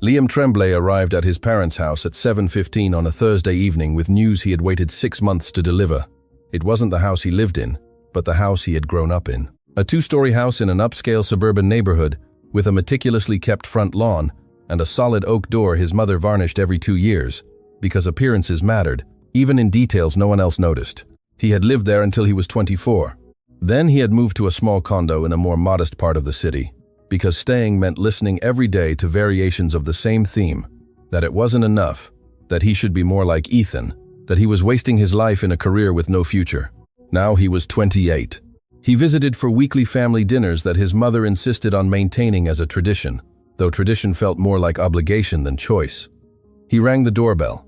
Liam Tremblay arrived at his parents' house at 7:15 on a Thursday evening with news he had waited 6 months to deliver. It wasn't the house he lived in, but the house he had grown up in. A 2-story house in an upscale suburban neighborhood with a meticulously kept front lawn and a solid oak door his mother varnished every 2 years, because appearances mattered, even in details no one else noticed. He had lived there until he was 24. Then he had moved to a small condo in a more modest part of the city, because staying meant listening every day to variations of the same theme, that it wasn't enough, that he should be more like Ethan, that he was wasting his life in a career with no future. Now he was 28. He visited for weekly family dinners that his mother insisted on maintaining as a tradition, though tradition felt more like obligation than choice. He rang the doorbell.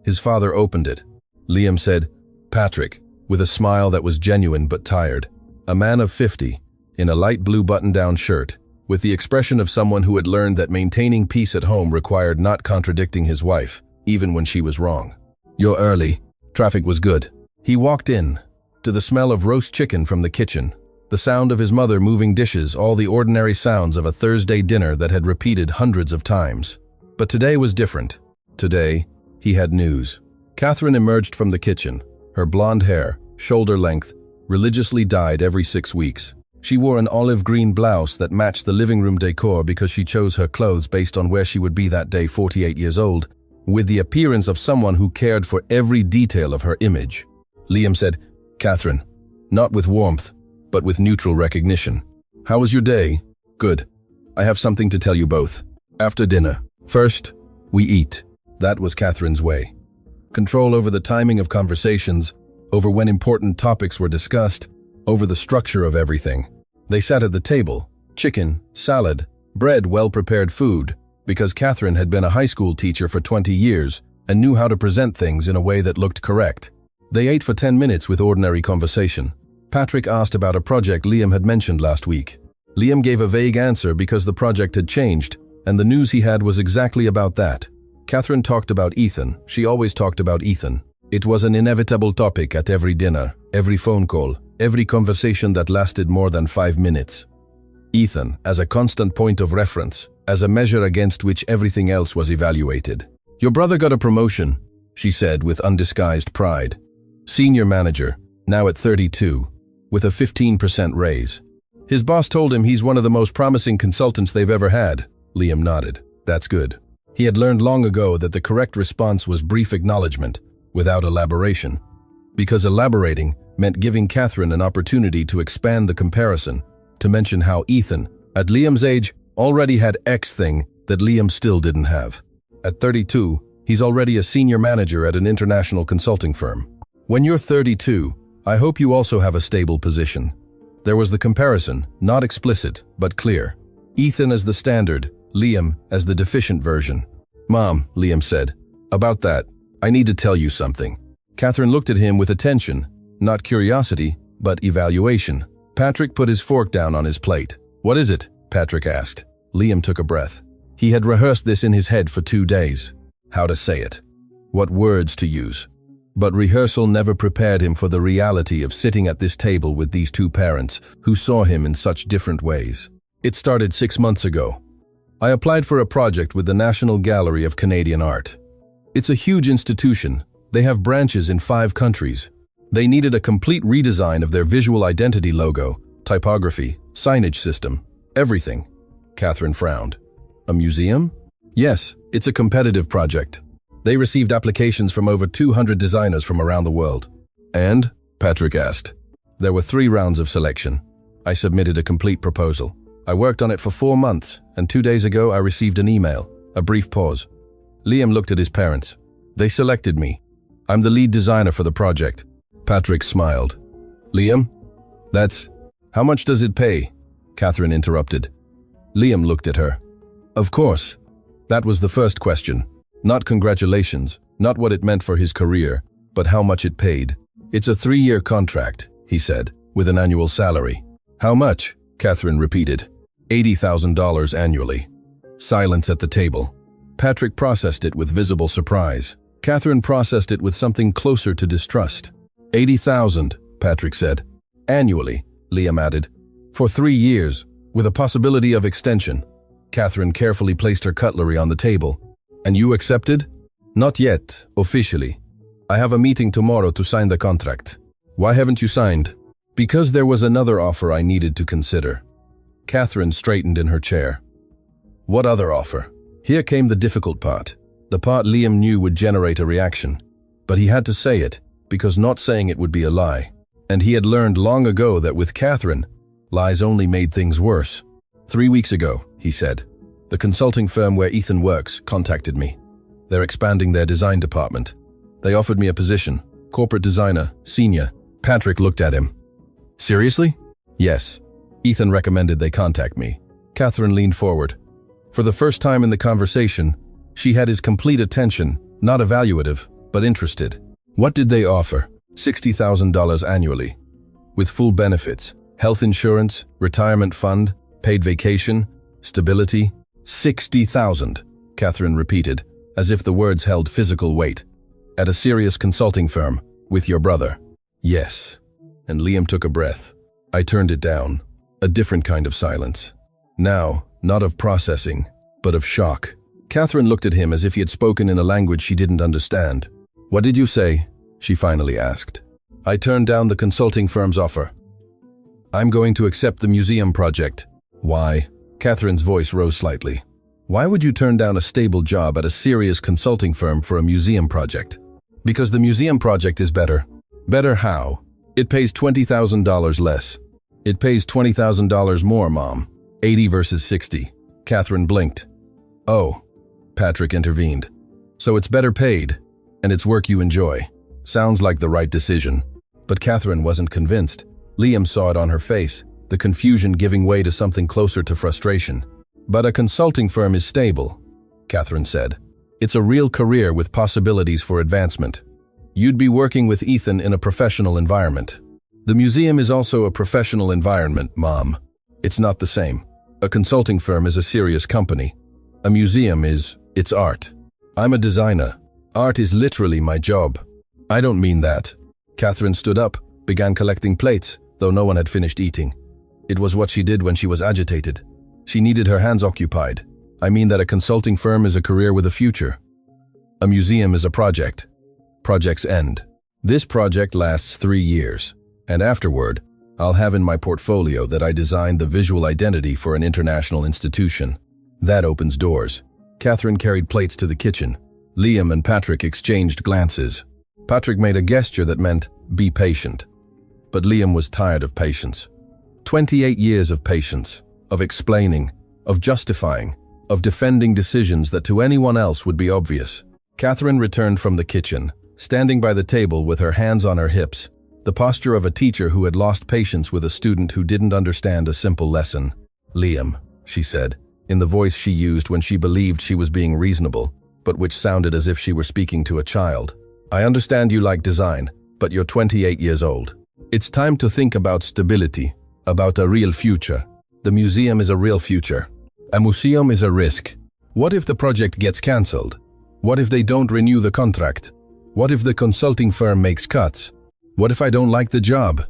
His father opened it. Liam said, "Patrick," with a smile that was genuine but tired. A man of 50, in a light blue button-down shirt, with the expression of someone who had learned that maintaining peace at home required not contradicting his wife, even when she was wrong. "You're early. Traffic was good." He walked in, to the smell of roast chicken from the kitchen, the sound of his mother moving dishes, all the ordinary sounds of a Thursday dinner that had repeated hundreds of times. But today was different. Today, he had news. Catherine emerged from the kitchen, her blonde hair, shoulder length, religiously dyed every 6 weeks. She wore an olive green blouse that matched the living room decor because she chose her clothes based on where she would be that day, 48 years old, with the appearance of someone who cared for every detail of her image. Liam said, "Catherine," not with warmth, but with neutral recognition. "How was your day?" "Good. I have something to tell you both. After dinner. First, we eat." That was Catherine's way. Control over the timing of conversations, over when important topics were discussed, over the structure of everything. They sat at the table, chicken, salad, bread, well-prepared food, because Catherine had been a high school teacher for 20 years and knew how to present things in a way that looked correct. They ate for 10 minutes with ordinary conversation. Patrick asked about a project Liam had mentioned last week. Liam gave a vague answer because the project had changed, and the news he had was exactly about that. Catherine talked about Ethan. She always talked about Ethan. It was an inevitable topic at every dinner, every phone call, every conversation that lasted more than 5 minutes. Ethan, as a constant point of reference, as a measure against which everything else was evaluated. "Your brother got a promotion," she said with undisguised pride. "Senior manager, now at 32, with a 15% raise. His boss told him he's one of the most promising consultants they've ever had." Liam nodded. "That's good." He had learned long ago that the correct response was brief acknowledgement, without elaboration. Because elaborating meant giving Catherine an opportunity to expand the comparison, to mention how Ethan, at Liam's age, already had X thing that Liam still didn't have. At 32, he's already a senior manager at an international consulting firm. When you're 32, I hope you also have a stable position. There was the comparison, not explicit, but clear. Ethan as the standard, Liam as the deficient version. "Mom," Liam said, "about that, I need to tell you something." Catherine looked at him with attention, not curiosity, but evaluation. Patrick put his fork down on his plate. "What is it?" Patrick asked. Liam took a breath. He had rehearsed this in his head for 2 days. How to say it. What words to use. But rehearsal never prepared him for the reality of sitting at this table with these 2 parents who saw him in such different ways. "It started 6 months ago. I applied for a project with the National Gallery of Canadian Art. It's a huge institution. They have branches in 5 countries. They needed a complete redesign of their visual identity logo, typography, signage system, everything." Catherine frowned. "A museum?" "Yes, it's a competitive project. They received applications from over 200 designers from around the world." "And?" Patrick asked. "There were 3 rounds of selection. I submitted a complete proposal. I worked on it for 4 months, and 2 days ago I received an email." A brief pause. Liam looked at his parents. "They selected me. I'm the lead designer for the project." Patrick smiled. "Liam? That's... How much does it pay?" Catherine interrupted. Liam looked at her. "Of course. That was the first question. Not congratulations, not what it meant for his career, but how much it paid. It's a 3-year contract," he said, "with an annual salary." "How much?" Catherine repeated. $80,000 annually. Silence at the table. Patrick processed it with visible surprise. Catherine processed it with something closer to distrust. $80,000, Patrick said. "Annually," Liam added. "For 3 years, with a possibility of extension." Catherine carefully placed her cutlery on the table. And you accepted? Not yet, officially. I have a meeting tomorrow to sign the contract. Why haven't you signed? Because there was another offer I needed to consider. Catherine straightened in her chair. What other offer? Here came the difficult part. The part Liam knew would generate a reaction. But he had to say it, because not saying it would be a lie. And he had learned long ago that with Catherine, lies only made things worse. 3 weeks ago, he said, the consulting firm where Ethan works contacted me. They're expanding their design department. They offered me a position, corporate designer, senior. Patrick looked at him. Seriously? Yes. Ethan recommended they contact me. Catherine leaned forward. For the first time in the conversation, she had his complete attention, not evaluative, but interested. What did they offer? $60,000 annually. With full benefits, health insurance, retirement fund, paid vacation, stability. 60,000, Catherine repeated, as if the words held physical weight. At a serious consulting firm, with your brother. Yes. And Liam took a breath. I turned it down. A different kind of silence. Now, not of processing, but of shock. Catherine looked at him as if he had spoken in a language she didn't understand. What did you say? She finally asked. I turned down the consulting firm's offer. I'm going to accept the museum project. Why? Catherine's voice rose slightly. Why would you turn down a stable job at a serious consulting firm for a museum project? Because the museum project is better. Better how? It pays $20,000 less. It pays $20,000 more, Mom. 80 versus 60. Catherine blinked. Oh, Patrick intervened. So it's better paid, and it's work you enjoy. Sounds like the right decision. But Catherine wasn't convinced. Liam saw it on her face, the confusion giving way to something closer to frustration. But a consulting firm is stable, Catherine said. It's a real career with possibilities for advancement. You'd be working with Ethan in a professional environment. The museum is also a professional environment, Mom. It's not the same. A consulting firm is a serious company. A museum it's art. I'm a designer. Art is literally my job. I don't mean that. Catherine stood up, began collecting plates, though no one had finished eating. It was what she did when she was agitated. She needed her hands occupied. I mean that a consulting firm is a career with a future. A museum is a project. Projects end. This project lasts 3 years, and afterward, I'll have in my portfolio that I designed the visual identity for an international institution. That opens doors. Catherine carried plates to the kitchen. Liam and Patrick exchanged glances. Patrick made a gesture that meant, be patient. But Liam was tired of patience. 28 years of patience, of explaining, of justifying, of defending decisions that to anyone else would be obvious. Catherine returned from the kitchen, standing by the table with her hands on her hips, the posture of a teacher who had lost patience with a student who didn't understand a simple lesson. Liam, she said, in the voice she used when she believed she was being reasonable, but which sounded as if she were speaking to a child. I understand you like design, but you're 28 years old. It's time to think about stability, about a real future. The museum is a real future. A museum is a risk. What if the project gets cancelled? What if they don't renew the contract? What if the consulting firm makes cuts? What if I don't like the job?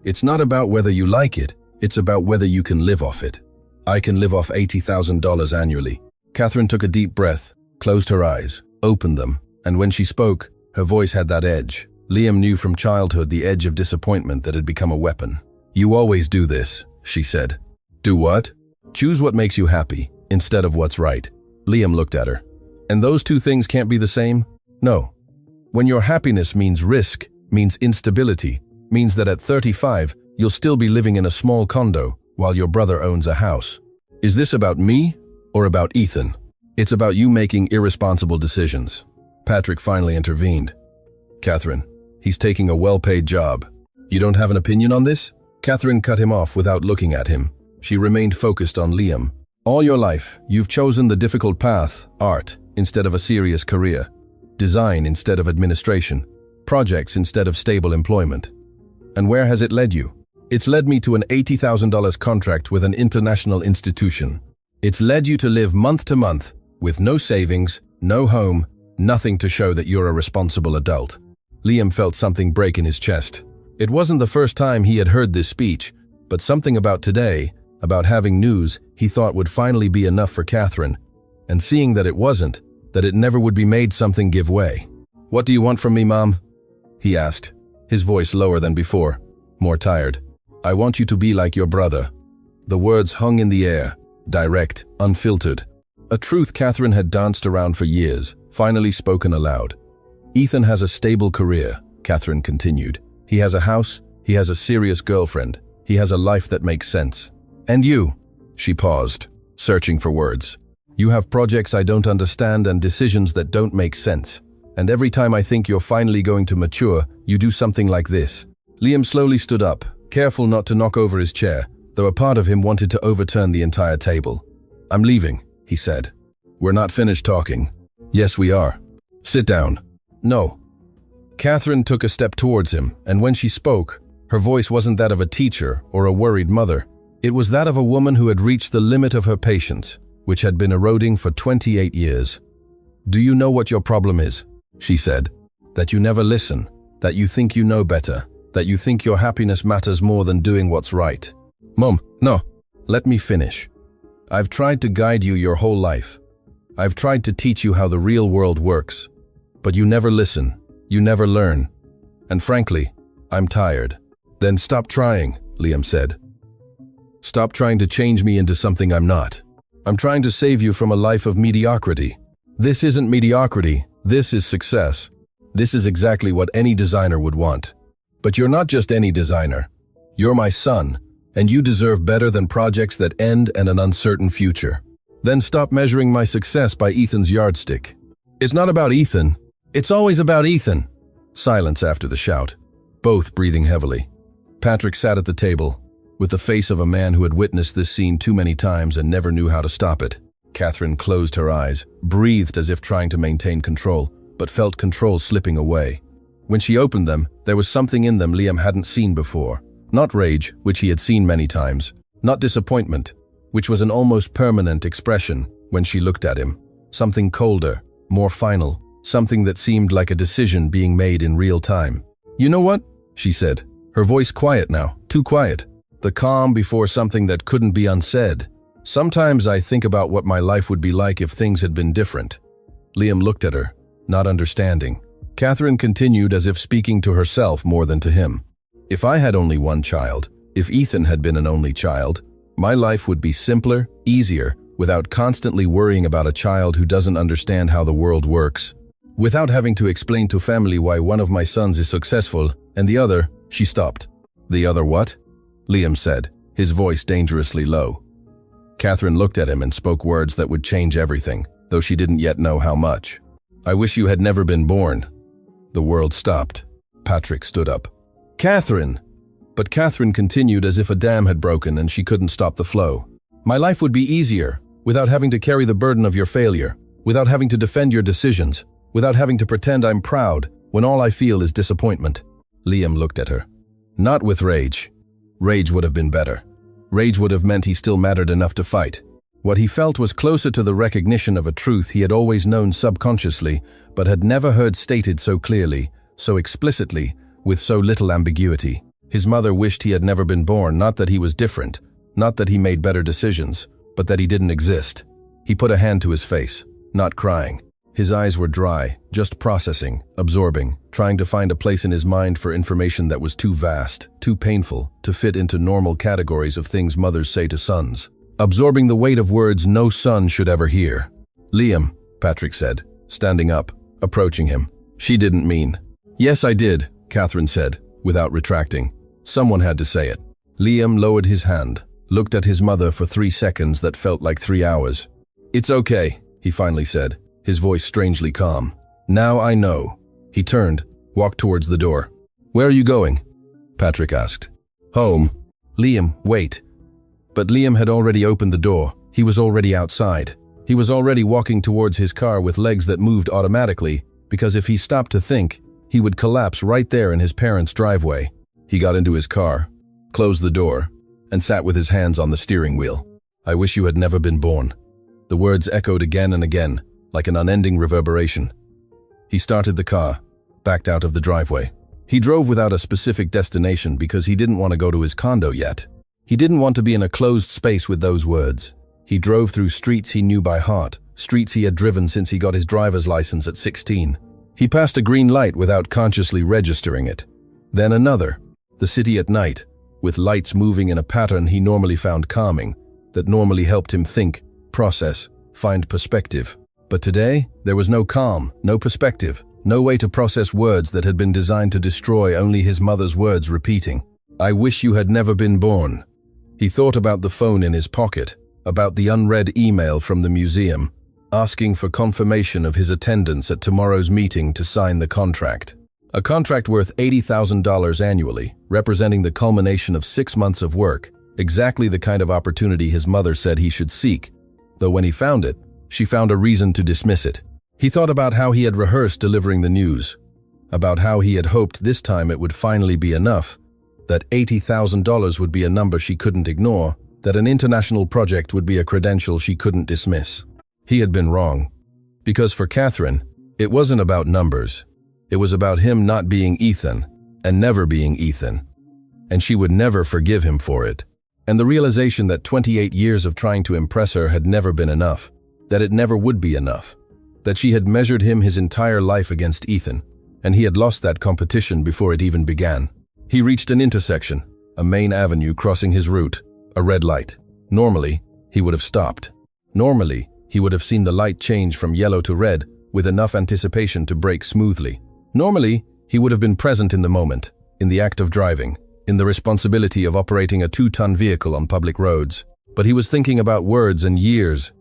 It's not about whether you like it, it's about whether you can live off it. I can live off $80,000 annually. Catherine took a deep breath, closed her eyes, opened them, and when she spoke, her voice had that edge. Liam knew from childhood the edge of disappointment that had become a weapon. You always do this, she said. Do what? Choose what makes you happy, instead of what's right. Liam looked at her. And those two things can't be the same? No. When your happiness means risk, means instability, means that at 35, you'll still be living in a small condo while your brother owns a house. Is this about me or about Ethan? It's about you making irresponsible decisions. Patrick finally intervened. Catherine, he's taking a well-paid job. You don't have an opinion on this? Catherine cut him off without looking at him. She remained focused on Liam. All your life, you've chosen the difficult path, art, instead of a serious career. Design instead of administration. Projects instead of stable employment. And where has it led you? It's led me to an $80,000 contract with an international institution. It's led you to live month to month, with no savings, no home, nothing to show that you're a responsible adult. Liam felt something break in his chest. It wasn't the first time he had heard this speech, but something about today, about having news he thought would finally be enough for Catherine, and seeing that it wasn't, that it never would be made something give way. "What do you want from me, Mom?" he asked, his voice lower than before, more tired. "I want you to be like your brother." The words hung in the air, direct, unfiltered. A truth Catherine had danced around for years, finally spoken aloud. "Ethan has a stable career," Catherine continued. "He has a house, he has a serious girlfriend, he has a life that makes sense. And you?" She paused, searching for words. "You have projects I don't understand and decisions that don't make sense. And every time I think you're finally going to mature, you do something like this." Liam slowly stood up, careful not to knock over his chair, though a part of him wanted to overturn the entire table. "I'm leaving," he said. "We're not finished talking." "Yes, we are." "Sit down." "No." Catherine took a step towards him, and when she spoke, her voice wasn't that of a teacher or a worried mother. It was that of a woman who had reached the limit of her patience, which had been eroding for 28 years. "Do you know what your problem is?" she said. "That you never listen, that you think you know better, that you think your happiness matters more than doing what's right." "Mom, no, let me finish. I've tried to guide you your whole life. I've tried to teach you how the real world works. But you never listen, you never learn. And frankly, I'm tired." "Then stop trying," Liam said. "Stop trying to change me into something I'm not. I'm trying to save you from a life of mediocrity. This isn't mediocrity, this is success. This is exactly what any designer would want. But you're not just any designer. You're my son, and you deserve better than projects that end and an uncertain future. Then stop measuring my success by Ethan's yardstick. It's not about Ethan. It's always about Ethan." Silence after the shout, both breathing heavily. Patrick sat at the table, with the face of a man who had witnessed this scene too many times and never knew how to stop it. Catherine closed her eyes, breathed as if trying to maintain control, but felt control slipping away. When she opened them, there was something in them Liam hadn't seen before. Not rage, which he had seen many times. Not disappointment, which was an almost permanent expression when she looked at him. Something colder, more final, something that seemed like a decision being made in real time. "You know what?" she said, her voice quiet now, too quiet. The calm before something that couldn't be unsaid. "Sometimes I think about what my life would be like if things had been different." Liam looked at her, not understanding. Catherine continued as if speaking to herself more than to him. "If I had only one child, if Ethan had been an only child, my life would be simpler, easier, without constantly worrying about a child who doesn't understand how the world works. Without having to explain to family why one of my sons is successful and the other." She stopped. "The other what?" Liam said, his voice dangerously low. Catherine looked at him and spoke words that would change everything, though she didn't yet know how much. "I wish you had never been born." The world stopped. Patrick stood up. "Catherine!" But Catherine continued as if a dam had broken and she couldn't stop the flow. "My life would be easier, without having to carry the burden of your failure, without having to defend your decisions, without having to pretend I'm proud when all I feel is disappointment." Liam looked at her. Not with rage. Rage would have been better. Rage would have meant he still mattered enough to fight. What he felt was closer to the recognition of a truth he had always known subconsciously, but had never heard stated so clearly, so explicitly, with so little ambiguity. His mother wished he had never been born, not that he was different, not that he made better decisions, but that he didn't exist. He put a hand to his face, not crying. His eyes were dry, just processing, absorbing, trying to find a place in his mind for information that was too vast, too painful, to fit into normal categories of things mothers say to sons. Absorbing the weight of words no son should ever hear. "Liam," Patrick said, standing up, approaching him. "She didn't mean." "Yes, I did," Catherine said, without retracting. Someone had to say it. Liam lowered his hand, looked at his mother for 3 seconds that felt like 3 hours. "It's okay," he finally said, his voice strangely calm. "Now I know." He turned, walked towards the door. "Where are you going?" Patrick asked. "Home." "Liam, wait." But Liam had already opened the door. He was already outside. He was already walking towards his car with legs that moved automatically, because if he stopped to think, he would collapse right there in his parents' driveway. He got into his car, closed the door, and sat with his hands on the steering wheel. "I wish you had never been born." The words echoed again and again, like an unending reverberation. He started the car, backed out of the driveway. He drove without a specific destination because he didn't want to go to his condo yet. He didn't want to be in a closed space with those words. He drove through streets he knew by heart, streets he had driven since he got his driver's license at 16. He passed a green light without consciously registering it. Then another, the city at night, with lights moving in a pattern he normally found calming, that normally helped him think, process, find perspective. But today, there was no calm, no perspective, no way to process words that had been designed to destroy, only his mother's words repeating. "I wish you had never been born." He thought about the phone in his pocket, about the unread email from the museum, asking for confirmation of his attendance at tomorrow's meeting to sign the contract. A contract worth $80,000 annually, representing the culmination of 6 months of work, exactly the kind of opportunity his mother said he should seek, though when he found it, she found a reason to dismiss it. He thought about how he had rehearsed delivering the news, about how he had hoped this time it would finally be enough, that $80,000 would be a number she couldn't ignore, that an international project would be a credential she couldn't dismiss. He had been wrong. Because for Catherine, it wasn't about numbers. It was about him not being Ethan, and never being Ethan. And she would never forgive him for it. And the realization that 28 years of trying to impress her had never been enough, that it never would be enough, that she had measured him his entire life against Ethan, and he had lost that competition before it even began. He reached an intersection, a main avenue crossing his route, a red light. Normally, he would have stopped. Normally, he would have seen the light change from yellow to red with enough anticipation to brake smoothly. Normally, he would have been present in the moment, in the act of driving, in the responsibility of operating a 2-ton vehicle on public roads. But he was thinking about words and years,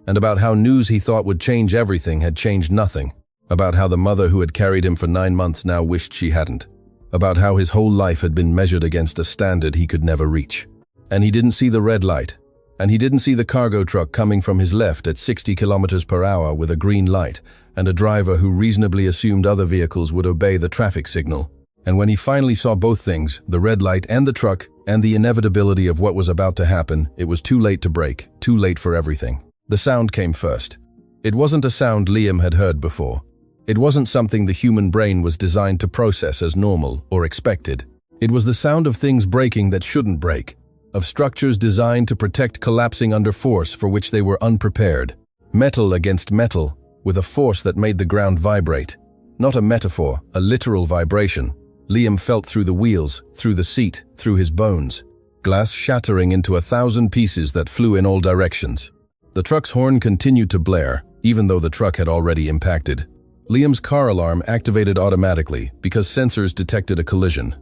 and about how news he thought would change everything had changed nothing, about how the mother who had carried him for 9 months now wished she hadn't, about how his whole life had been measured against a standard he could never reach. And he didn't see the red light, and he didn't see the cargo truck coming from his left at 60 kilometers per hour with a green light, and a driver who reasonably assumed other vehicles would obey the traffic signal. And when he finally saw both things, the red light and the truck, and the inevitability of what was about to happen, it was too late to brake, too late for everything. The sound came first. It wasn't a sound Liam had heard before. It wasn't something the human brain was designed to process as normal or expected. It was the sound of things breaking that shouldn't break, of structures designed to protect collapsing under force for which they were unprepared. Metal against metal, with a force that made the ground vibrate. Not a metaphor, a literal vibration. Liam felt through the wheels, through the seat, through his bones. Glass shattering into 1,000 pieces that flew in all directions. The truck's horn continued to blare, even though the truck had already impacted. Liam's car alarm activated automatically because sensors detected a collision.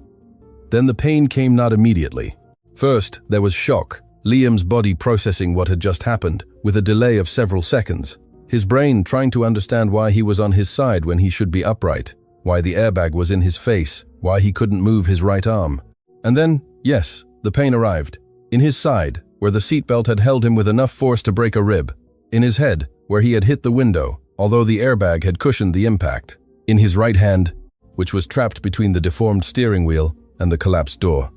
Then the pain came not immediately. First, there was shock, Liam's body processing what had just happened, with a delay of several seconds. His brain trying to understand why he was on his side when he should be upright, why the airbag was in his face, why he couldn't move his right arm. And then, yes, the pain arrived. In his side, where the seatbelt had held him with enough force to break a rib. In his head, where he had hit the window, although the airbag had cushioned the impact. In his right hand, which was trapped between the deformed steering wheel and the collapsed door.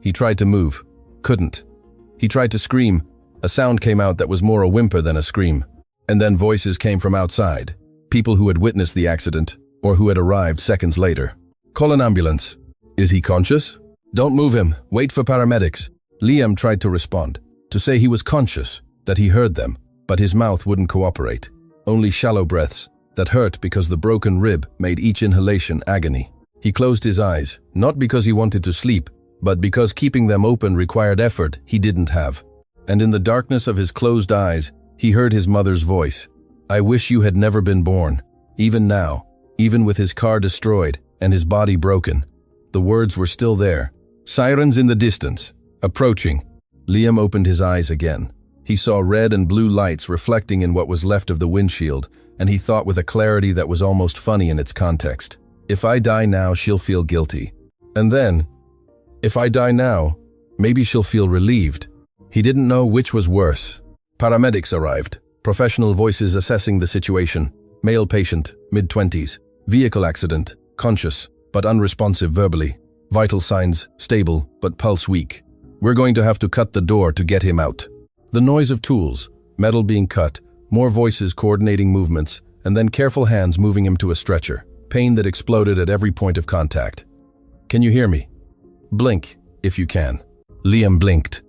He tried to move, couldn't. He tried to scream. A sound came out that was more a whimper than a scream. And then voices came from outside, people who had witnessed the accident, or who had arrived seconds later. "Call an ambulance." "Is he conscious?" "Don't move him, wait for paramedics." Liam tried to respond, to say he was conscious, that he heard them, but his mouth wouldn't cooperate. Only shallow breaths, that hurt because the broken rib made each inhalation agony. He closed his eyes, not because he wanted to sleep, but because keeping them open required effort he didn't have. And in the darkness of his closed eyes, he heard his mother's voice. "I wish you had never been born." Even now, even with his car destroyed and his body broken, the words were still there. Sirens in the distance, approaching. Liam opened his eyes again. He saw red and blue lights reflecting in what was left of the windshield, and he thought with a clarity that was almost funny in its context. If I die now, she'll feel guilty. And then, if I die now, maybe she'll feel relieved. He didn't know which was worse. Paramedics arrived, professional voices assessing the situation. Male patient, mid-20s, vehicle accident, conscious, but unresponsive verbally. Vital signs, stable, but pulse weak. We're going to have to cut the door to get him out. The noise of tools, metal being cut, more voices coordinating movements, and then careful hands moving him to a stretcher. Pain that exploded at every point of contact. Can you hear me? Blink, if you can. Liam blinked.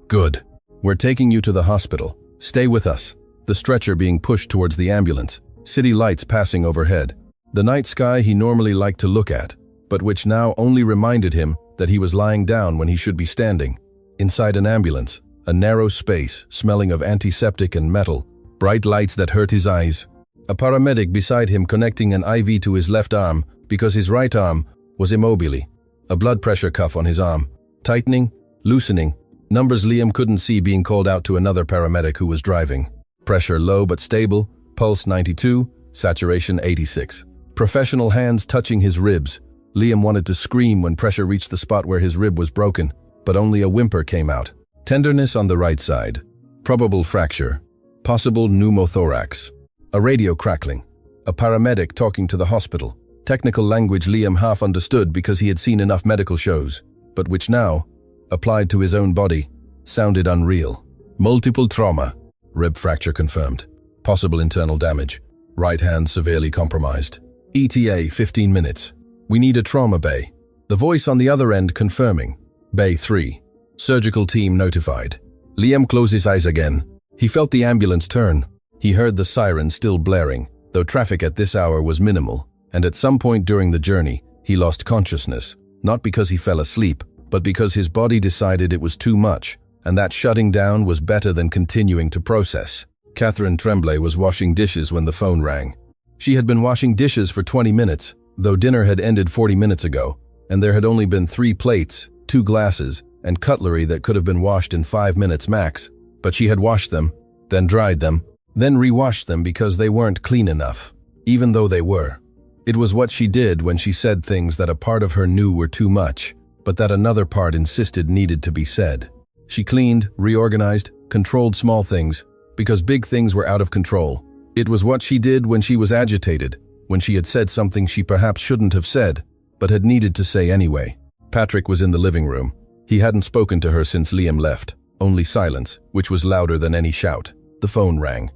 Good. We're taking you to the hospital. Stay with us. The stretcher being pushed towards the ambulance, city lights passing overhead. The night sky he normally liked to look at, but which now only reminded him that he was lying down when he should be standing. Inside an ambulance, a narrow space smelling of antiseptic and metal, bright lights that hurt his eyes. A paramedic beside him connecting an IV to his left arm because his right arm was immobile. A blood pressure cuff on his arm, tightening, loosening, numbers Liam couldn't see being called out to another paramedic who was driving. Pressure low but stable, pulse 92, saturation 86. Professional hands touching his ribs. Liam wanted to scream when pressure reached the spot where his rib was broken, but only a whimper came out. Tenderness on the right side. Probable fracture. Possible pneumothorax. A radio crackling. A paramedic talking to the hospital. Technical language Liam half understood because he had seen enough medical shows, but which now, applied to his own body, sounded unreal. Multiple trauma. Rib fracture confirmed. Possible internal damage. Right hand severely compromised. ETA 15 minutes. We need a trauma bay. The voice on the other end confirming. Bay 3. Surgical team notified. Liam closed his eyes again. He felt the ambulance turn. He heard the siren still blaring, though traffic at this hour was minimal, and at some point during the journey, he lost consciousness, not because he fell asleep, but because his body decided it was too much, and that shutting down was better than continuing to process. Catherine Tremblay was washing dishes when the phone rang. She had been washing dishes for 20 minutes, though dinner had ended 40 minutes ago, and there had only been 3 plates, 2 glasses, and cutlery that could have been washed in 5 minutes max. But she had washed them, then dried them, then re-washed them because they weren't clean enough, even though they were. It was what she did when she said things that a part of her knew were too much, but that another part insisted needed to be said. She cleaned, reorganized, controlled small things, because big things were out of control. It was what she did when she was agitated, when she had said something she perhaps shouldn't have said, but had needed to say anyway. Patrick was in the living room. He hadn't spoken to her since Liam left, only silence, which was louder than any shout. The phone rang.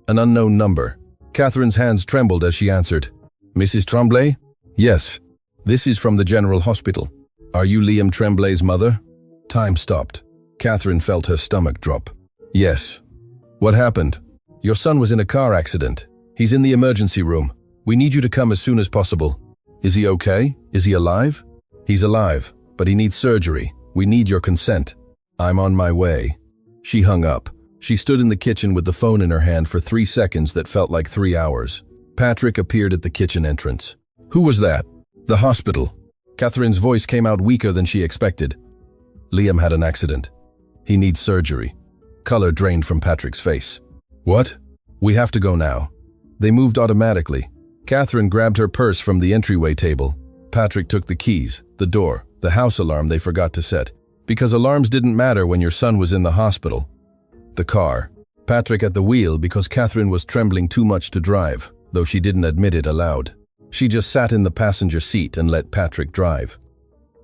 An unknown number. Catherine's hands trembled as she answered. Mrs. Tremblay? Yes. This is from the General Hospital. Are you Liam Tremblay's mother? Time stopped. Catherine felt her stomach drop. Yes. What happened? Your son was in a car accident. He's in the emergency room. We need you to come as soon as possible. Is he okay? Is he alive? He's alive, but he needs surgery. We need your consent. I'm on my way. She hung up. She stood in the kitchen with the phone in her hand for 3 seconds that felt like 3 hours. Patrick appeared at the kitchen entrance. Who was that? The hospital. Catherine's voice came out weaker than she expected. Liam had an accident. He needs surgery. Color drained from Patrick's face. What? We have to go now. They moved automatically. Catherine grabbed her purse from the entryway table. Patrick took the keys, the door, the house alarm they forgot to set, because alarms didn't matter when your son was in the hospital. The car. Patrick at the wheel because Catherine was trembling too much to drive, though she didn't admit it aloud. She just sat in the passenger seat and let Patrick drive.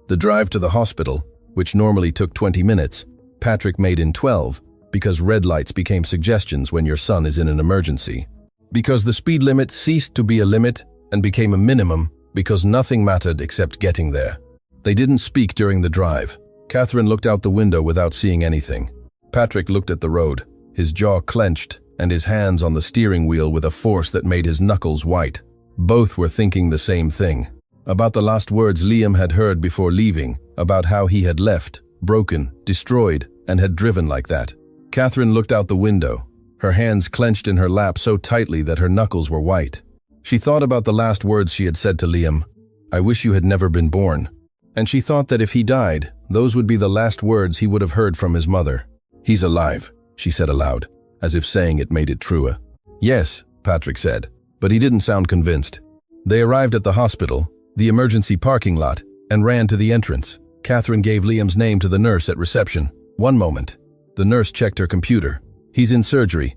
The drive to the hospital, which normally took 20 minutes, Patrick made in 12, because red lights became suggestions when your son is in an emergency. Because the speed limit ceased to be a limit and became a minimum because nothing mattered except getting there. They didn't speak during the drive. Catherine looked out the window without seeing anything. Patrick looked at the road, his jaw clenched and his hands on the steering wheel with a force that made his knuckles white. Both were thinking the same thing. About the last words Liam had heard before leaving, about how he had left, broken, destroyed, and had driven like that. Catherine looked out the window, her hands clenched in her lap so tightly that her knuckles were white. She thought about the last words she had said to Liam, "I wish you had never been born." And she thought that if he died, those would be the last words he would have heard from his mother. "He's alive," she said aloud, as if saying it made it truer. "Yes," Patrick said, but he didn't sound convinced. They arrived at the hospital, the emergency parking lot, and ran to the entrance. Catherine gave Liam's name to the nurse at reception. "One moment." The nurse checked her computer. "He's in surgery.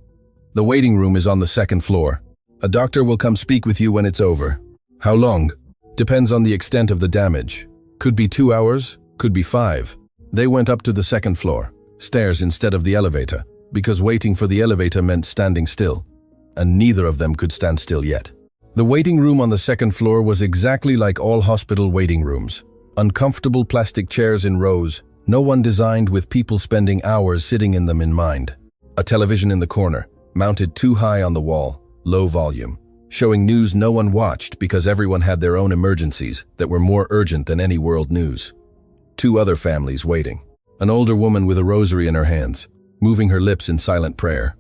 The waiting room is on the 2nd floor. A doctor will come speak with you when it's over." "How long?" "Depends on the extent of the damage. Could be 2 hours, could be 5. They went up to the 2nd floor, stairs instead of the elevator, because waiting for the elevator meant standing still, and neither of them could stand still yet. The waiting room on the 2nd floor was exactly like all hospital waiting rooms. Uncomfortable plastic chairs in rows, No one designed with people spending hours sitting in them in mind. A television in the corner, mounted too high on the wall, low volume, showing news no one watched because everyone had their own emergencies that were more urgent than any world news. Two other families waiting. An older woman with a rosary in her hands, moving her lips in silent prayer.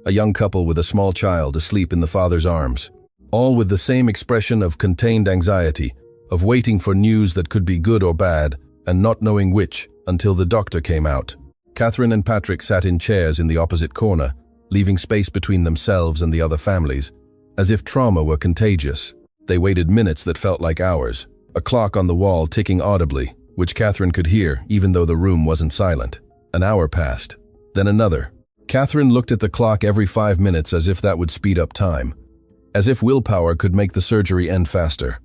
A young couple with a small child asleep in the father's arms, all with the same expression of contained anxiety, of waiting for news that could be good or bad, and not knowing which, until the doctor came out. Catherine and Patrick sat in chairs in the opposite corner, leaving space between themselves and the other families, as if trauma were contagious. They waited minutes that felt like hours, a clock on the wall ticking audibly, which Catherine could hear even though the room wasn't silent. An hour passed, then another. Catherine looked at the clock every 5 minutes as if that would speed up time, as if willpower could make the surgery end faster.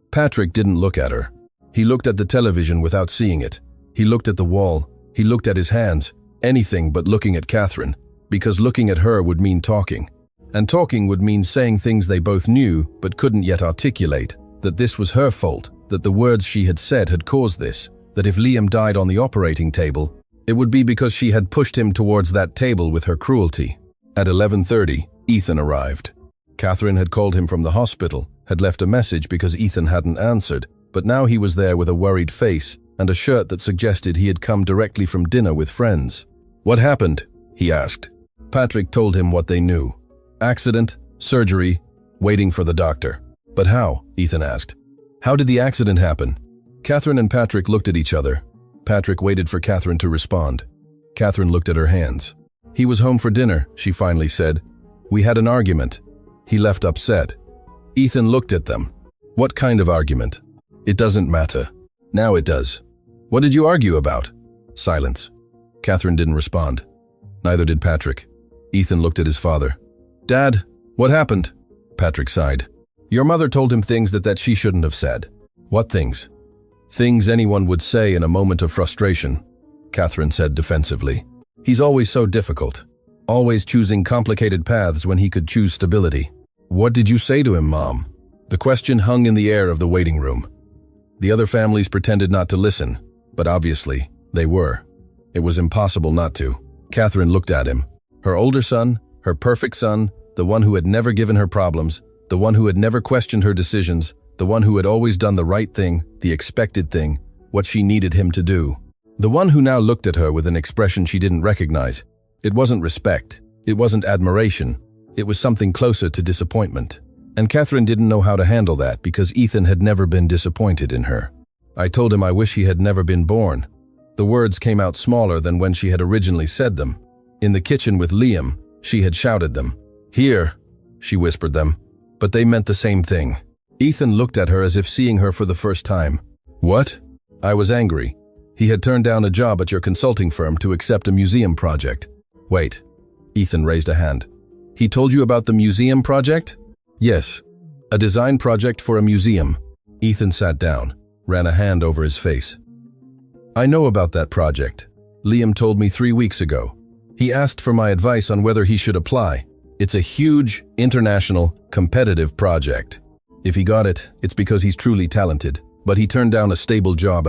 Patrick didn't look at her. He looked at the television without seeing it. He looked at the wall. He looked at his hands. Anything but looking at Catherine, because looking at her would mean talking. And talking would mean saying things they both knew but couldn't yet articulate, that this was her fault, that the words she had said had caused this, that if Liam died on the operating table, it would be because she had pushed him towards that table with her cruelty. At 11:30, Ethan arrived. Catherine had called him from the hospital, had left a message because Ethan hadn't answered, but now he was there with a worried face and a shirt that suggested he had come directly from dinner with friends. "What happened?" he asked. Patrick told him what they knew. Accident, surgery, waiting for the doctor. "But how?" Ethan asked. "How did the accident happen?" Catherine and Patrick looked at each other. Patrick waited for Catherine to respond. Catherine looked at her hands. "He was home for dinner," she finally said. "We had an argument. He left upset." Ethan looked at them. "What kind of argument?" "It doesn't matter. Now it does." "What did you argue about?" Silence. Catherine didn't respond. Neither did Patrick. Ethan looked at his father. "Dad, what happened?" Patrick sighed. "Your mother told him things that she shouldn't have said." "What things?" "Things anyone would say in a moment of frustration," Catherine said defensively. "He's always so difficult. Always choosing complicated paths when he could choose stability." "What did you say to him, Mom?" The question hung in the air of the waiting room. The other families pretended not to listen, but obviously, they were. It was impossible not to. Catherine looked at him. Her older son, her perfect son, the one who had never given her problems, the one who had never questioned her decisions, the one who had always done the right thing, the expected thing, what she needed him to do. The one who now looked at her with an expression she didn't recognize. It wasn't respect. It wasn't admiration. It was something closer to disappointment. And Catherine didn't know how to handle that because Ethan had never been disappointed in her. "I told him I wish he had never been born." The words came out smaller than when she had originally said them. In the kitchen with Liam, she had shouted them. "Here," she whispered them. But they meant the same thing. Ethan looked at her as if seeing her for the first time. "What?" "I was angry. He had turned down a job at your consulting firm to accept a museum project." "Wait." Ethan raised a hand. "He told you about the museum project?" "Yes. A design project for a museum." Ethan sat down, ran a hand over his face. "I know about that project. Liam told me 3 weeks ago. He asked for my advice on whether he should apply. It's a huge, international, competitive project. If he got it, it's because he's truly talented, but he turned down a stable job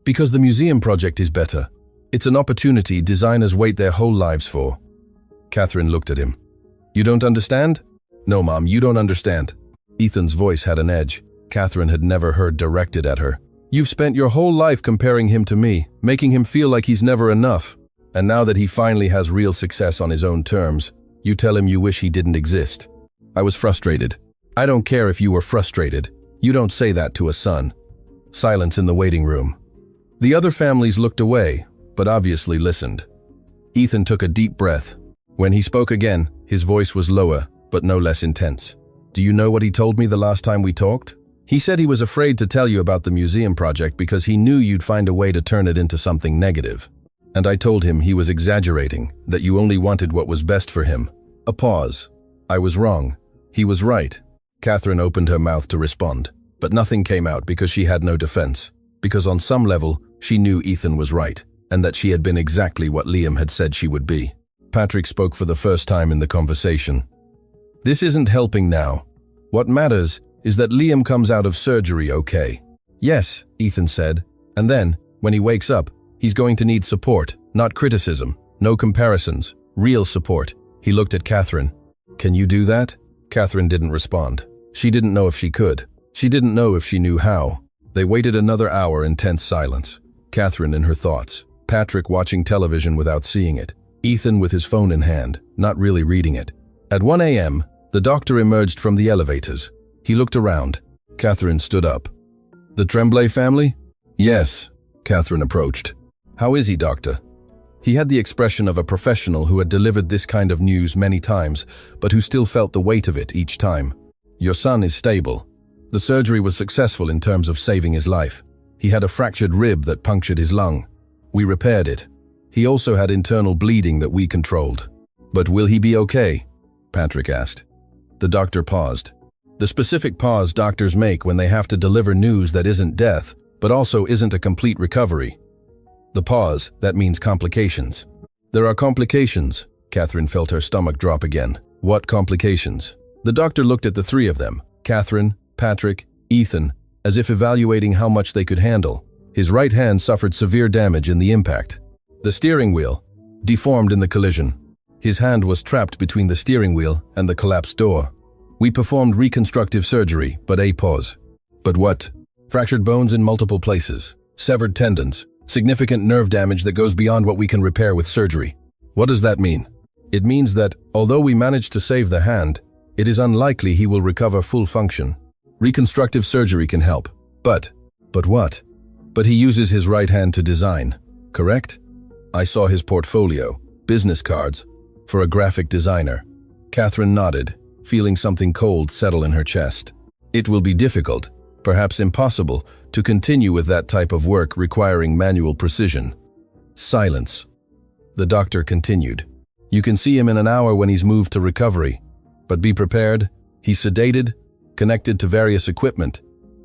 because the museum project is better. It's an opportunity designers wait their whole lives for." Catherine looked at him. "You don't understand?" "No, Mom, you don't understand." Ethan's voice had an edge Catherine had never heard directed at her. "You've spent your whole life comparing him to me, making him feel like he's never enough. And now that he finally has real success on his own terms, you tell him you wish he didn't exist." "I was frustrated." "I don't care if you were frustrated. You don't say that to a son." Silence in the waiting room. The other families looked away, but obviously listened. Ethan took a deep breath. When he spoke again, his voice was lower, but no less intense. "Do you know what he told me the last time we talked? He said he was afraid to tell you about the museum project because he knew you'd find a way to turn it into something negative. And I told him he was exaggerating, that you only wanted what was best for him." A pause. "I was wrong. He was right." Catherine opened her mouth to respond, but nothing came out because she had no defense. Because on some level, she knew Ethan was right, and that she had been exactly what Liam had said she would be. Patrick spoke for the first time in the conversation. "This isn't helping now. What matters is that Liam comes out of surgery okay." "Yes," Ethan said, "and then, when he wakes up, He's going to need support, not criticism, no comparisons, real support. He looked at Catherine. Can you do that? Catherine didn't respond. She didn't know if she could. She didn't know if she knew how. They waited another hour in tense silence. Catherine in her thoughts. Patrick watching television without seeing it. Ethan with his phone in hand, not really reading it. At 1 a.m., the doctor emerged from the elevators. He looked around. Catherine stood up. The Tremblay family? Yes. Catherine approached. How is he, doctor? He had the expression of a professional who had delivered this kind of news many times, but who still felt the weight of it each time. Your son is stable. The surgery was successful in terms of saving his life. He had a fractured rib that punctured his lung. We repaired it. He also had internal bleeding that we controlled. But will he be okay? Patrick asked. The doctor paused. The specific pause doctors make when they have to deliver news that isn't death, but also isn't a complete recovery. The pause, that means complications. There are complications. Catherine felt her stomach drop again. What complications? The doctor looked at the three of them, Catherine, Patrick, Ethan, as if evaluating how much they could handle. His right hand suffered severe damage in the impact. The steering wheel, deformed in the collision. His hand was trapped between the steering wheel and the collapsed door. We performed reconstructive surgery, but a pause. But what? Fractured bones in multiple places, severed tendons, significant nerve damage that goes beyond what we can repair with surgery. What does that mean? It means that, although we managed to save the hand, it is unlikely he will recover full function. Reconstructive surgery can help. But what? But he uses his right hand to design, correct? I saw his portfolio, business cards, for a graphic designer. Catherine nodded, feeling something cold settle in her chest. It will be difficult, perhaps impossible, to continue with that type of work requiring manual precision. Silence. The doctor continued. You can see him in an hour when he's moved to recovery. But be prepared. He's sedated, connected to various equipment.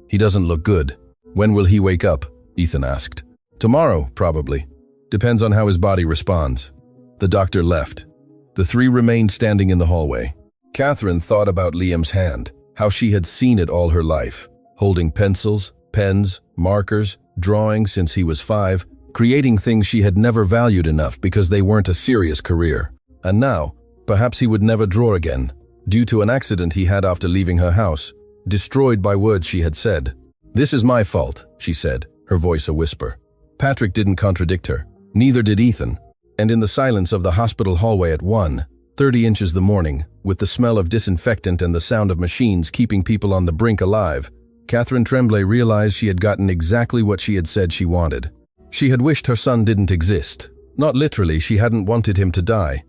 He doesn't look good. When will he wake up? Ethan asked. Tomorrow, probably. Depends on how his body responds. The doctor left. The three remained standing in the hallway. Catherine thought about Liam's hand, how she had seen it all her life, holding pencils, pens, markers, drawing since he was 5, creating things she had never valued enough because they weren't a serious career. And now, perhaps he would never draw again, due to an accident he had after leaving her house, destroyed by words she had said. This is my fault, she said, her voice a whisper. Patrick didn't contradict her, neither did Ethan, and in the silence of the hospital hallway at 1:30 inches the morning, with the smell of disinfectant and the sound of machines keeping people on the brink alive, Catherine Tremblay realized she had gotten exactly what she had said she wanted. She had wished her son didn't exist. Not literally, she hadn't wanted him to die,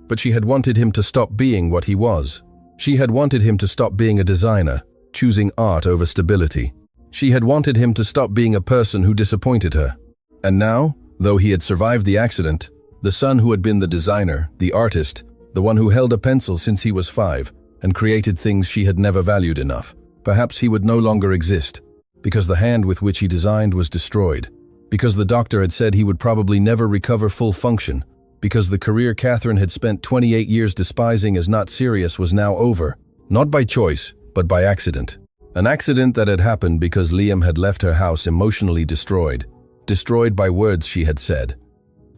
but she had wanted him to stop being what he was. She had wanted him to stop being a designer, choosing art over stability. She had wanted him to stop being a person who disappointed her. And now, though he had survived the accident, the son who had been the designer, the artist, the one who held a pencil since he was 5 and created things she had never valued enough, perhaps he would no longer exist, because the hand with which he designed was destroyed, because the doctor had said he would probably never recover full function, because the career Catherine had spent 28 years despising as not serious was now over, not by choice, but by accident. An accident that had happened because Liam had left her house emotionally destroyed by words she had said.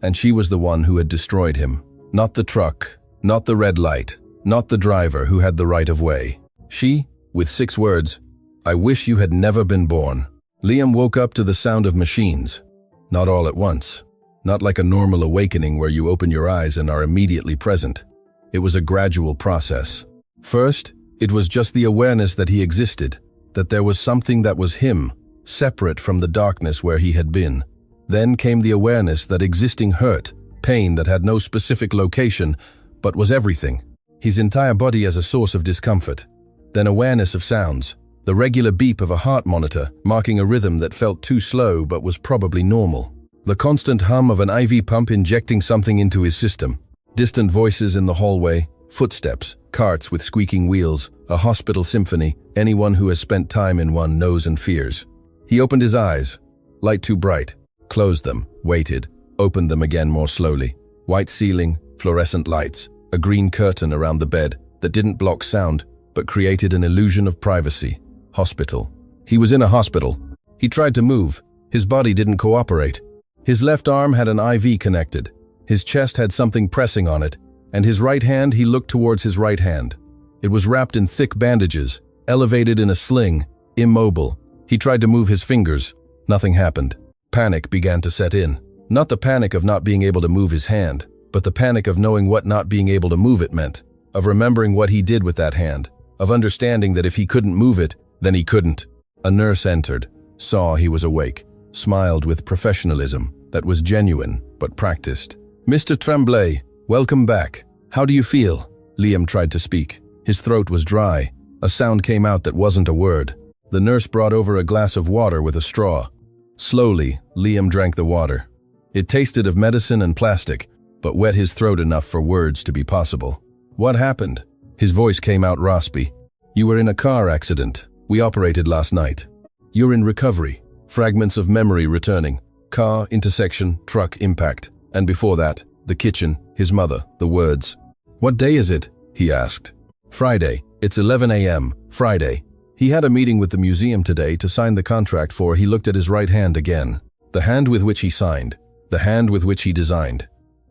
And she was the one who had destroyed him, not the truck, not the red light, not the driver who had the right of way. She, with 6 words, I wish you had never been born. Liam woke up to the sound of machines, not all at once, not like a normal awakening where you open your eyes and are immediately present. It was a gradual process. First, it was just the awareness that he existed, that there was something that was him, separate from the darkness where he had been. Then came the awareness that existing hurt, pain that had no specific location, but was everything, his entire body as a source of discomfort. Then awareness of sounds, the regular beep of a heart monitor marking a rhythm that felt too slow but was probably normal. The constant hum of an IV pump injecting something into his system. Distant voices in the hallway, footsteps, carts with squeaking wheels, a hospital symphony anyone who has spent time in one knows and fears. He opened his eyes, light too bright, closed them, waited, opened them again more slowly. White ceiling, fluorescent lights, a green curtain around the bed that didn't block sound but created an illusion of privacy. Hospital. He was in a hospital. He tried to move. His body didn't cooperate. His left arm had an IV connected, his chest had something pressing on it, and his right hand, he looked towards his right hand. It was wrapped in thick bandages, elevated in a sling, immobile. He tried to move his fingers. Nothing happened. Panic began to set in. Not the panic of not being able to move his hand, but the panic of knowing what not being able to move it meant, of remembering what he did with that hand, of understanding that if he couldn't move it, then he couldn't. A nurse entered, saw he was awake, smiled with professionalism that was genuine but practiced. "Mr. Tremblay, welcome back. How do you feel?" Liam tried to speak. His throat was dry. A sound came out that wasn't a word. The nurse brought over a glass of water with a straw. Slowly, Liam drank the water. It tasted of medicine and plastic, but wet his throat enough for words to be possible. "What happened?" His voice came out raspy. "You were in a car accident. We operated last night. You're in recovery. Fragments of memory returning. Car, intersection, truck, impact. And before that, the kitchen, his mother, the words." "What day is it?" he asked. "Friday. It's 11 a.m. Friday." He had a meeting with the museum today to sign the contract for. He looked at his right hand again. The hand with which he signed. The hand with which he designed.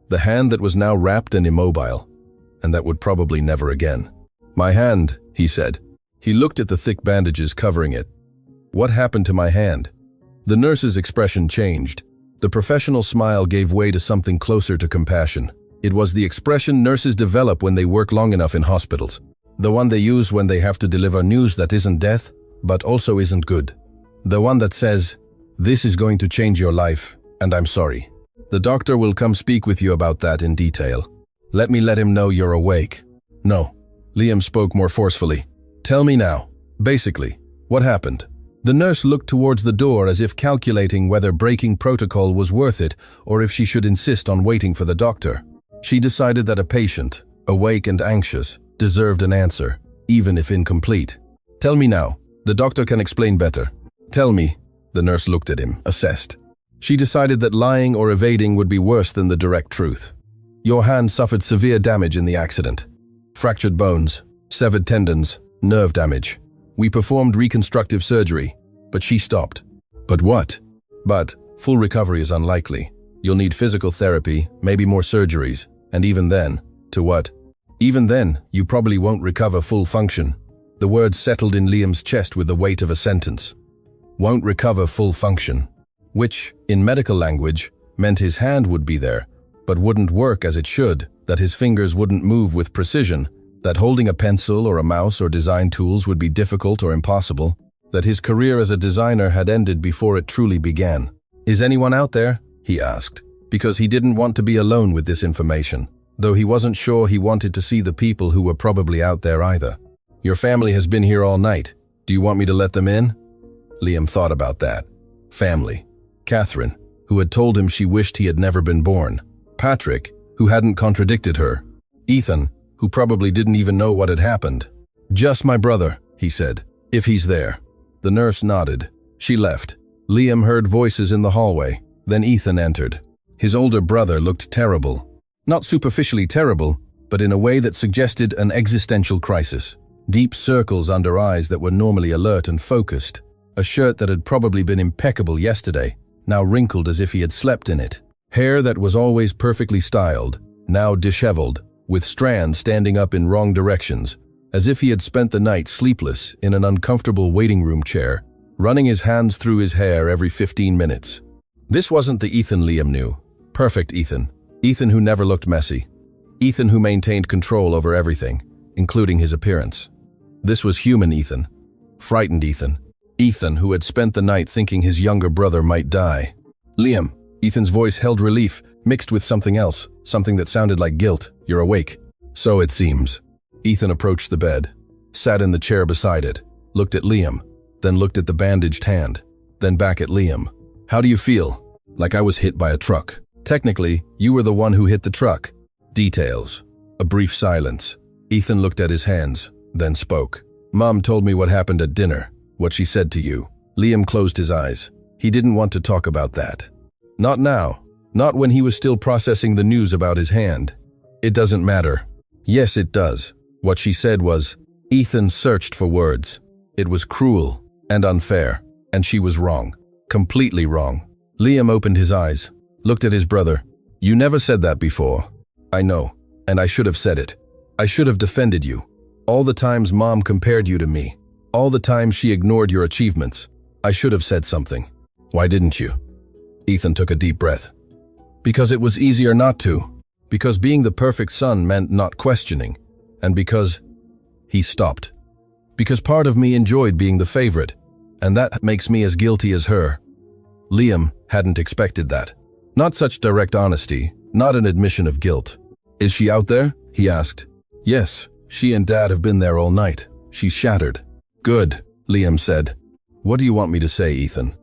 The hand that was now wrapped and immobile. And that would probably never again. "My hand," he said. He looked at the thick bandages covering it. "What happened to my hand?" The nurse's expression changed. The professional smile gave way to something closer to compassion. It was the expression nurses develop when they work long enough in hospitals. The one they use when they have to deliver news that isn't death, but also isn't good. The one that says, "This is going to change your life, and I'm sorry. The doctor will come speak with you about that in detail. Let me let him know you're awake." "No." Liam spoke more forcefully. "Tell me now. Basically, what happened?" The nurse looked towards the door as if calculating whether breaking protocol was worth it or if she should insist on waiting for the doctor. She decided that a patient, awake and anxious, deserved an answer, even if incomplete. "Tell me now. The doctor can explain better." "Tell me." The nurse looked at him, assessed. She decided that lying or evading would be worse than the direct truth. "Your hand suffered severe damage in the accident. Fractured bones, severed tendons, nerve damage. We performed reconstructive surgery, but she stopped." "But what?" "But full recovery is unlikely. You'll need physical therapy, maybe more surgeries, and even then, to what? Even then, you probably won't recover full function." The words settled in Liam's chest with the weight of a sentence. Won't recover full function. Which, in medical language, meant his hand would be there, but wouldn't work as it should, that his fingers wouldn't move with precision, that holding a pencil or a mouse or design tools would be difficult or impossible, that his career as a designer had ended before it truly began. "Is anyone out there?" he asked, because he didn't want to be alone with this information, though he wasn't sure he wanted to see the people who were probably out there either. "Your family has been here all night. Do you want me to let them in?" Liam thought about that. Family. Catherine, who had told him she wished he had never been born. Patrick, who hadn't contradicted her. Ethan, who probably didn't even know what had happened. "Just my brother," he said, "if he's there." The nurse nodded. She left. Liam heard voices in the hallway. Then Ethan entered. His older brother looked terrible. Not superficially terrible, but in a way that suggested an existential crisis. Deep circles under eyes that were normally alert and focused. A shirt that had probably been impeccable yesterday, now wrinkled as if he had slept in it. Hair that was always perfectly styled, now disheveled, with strands standing up in wrong directions, as if he had spent the night sleepless in an uncomfortable waiting room chair, running his hands through his hair every 15 minutes. This wasn't the Ethan Liam knew. Perfect Ethan. Ethan who never looked messy. Ethan who maintained control over everything, including his appearance. This was human Ethan. Frightened Ethan. Ethan who had spent the night thinking his younger brother might die. "Liam." Ethan's voice held relief, mixed with something else, something that sounded like guilt. "You're awake." "So it seems." Ethan approached the bed, sat in the chair beside it, looked at Liam, then looked at the bandaged hand, then back at Liam. "How do you feel?" "Like I was hit by a truck." "Technically, you were the one who hit the truck." "Details." A brief silence. Ethan looked at his hands, then spoke. "Mom told me what happened at dinner, what she said to you." Liam closed his eyes. He didn't want to talk about that. Not now. Not when he was still processing the news about his hand. "It doesn't matter." "Yes, it does." What she said was, Ethan searched for words. It was cruel and unfair, and she was wrong. Completely wrong. Liam opened his eyes. looked at his brother. You never said that before. I know, and I should have said it. I should have defended you. All the times Mom compared you to me. All the times she ignored your achievements. I should have said something. Why didn't you? Ethan took a deep breath. Because it was easier not to. Because being the perfect son meant not questioning. And because... He stopped. Because part of me enjoyed being the favorite. And that makes me as guilty as her. Liam hadn't expected that. Not such direct honesty, not an admission of guilt. Is she out there? He asked. Yes, she and Dad have been there all night. She's shattered. Good, Liam said. What do you want me to say, Ethan?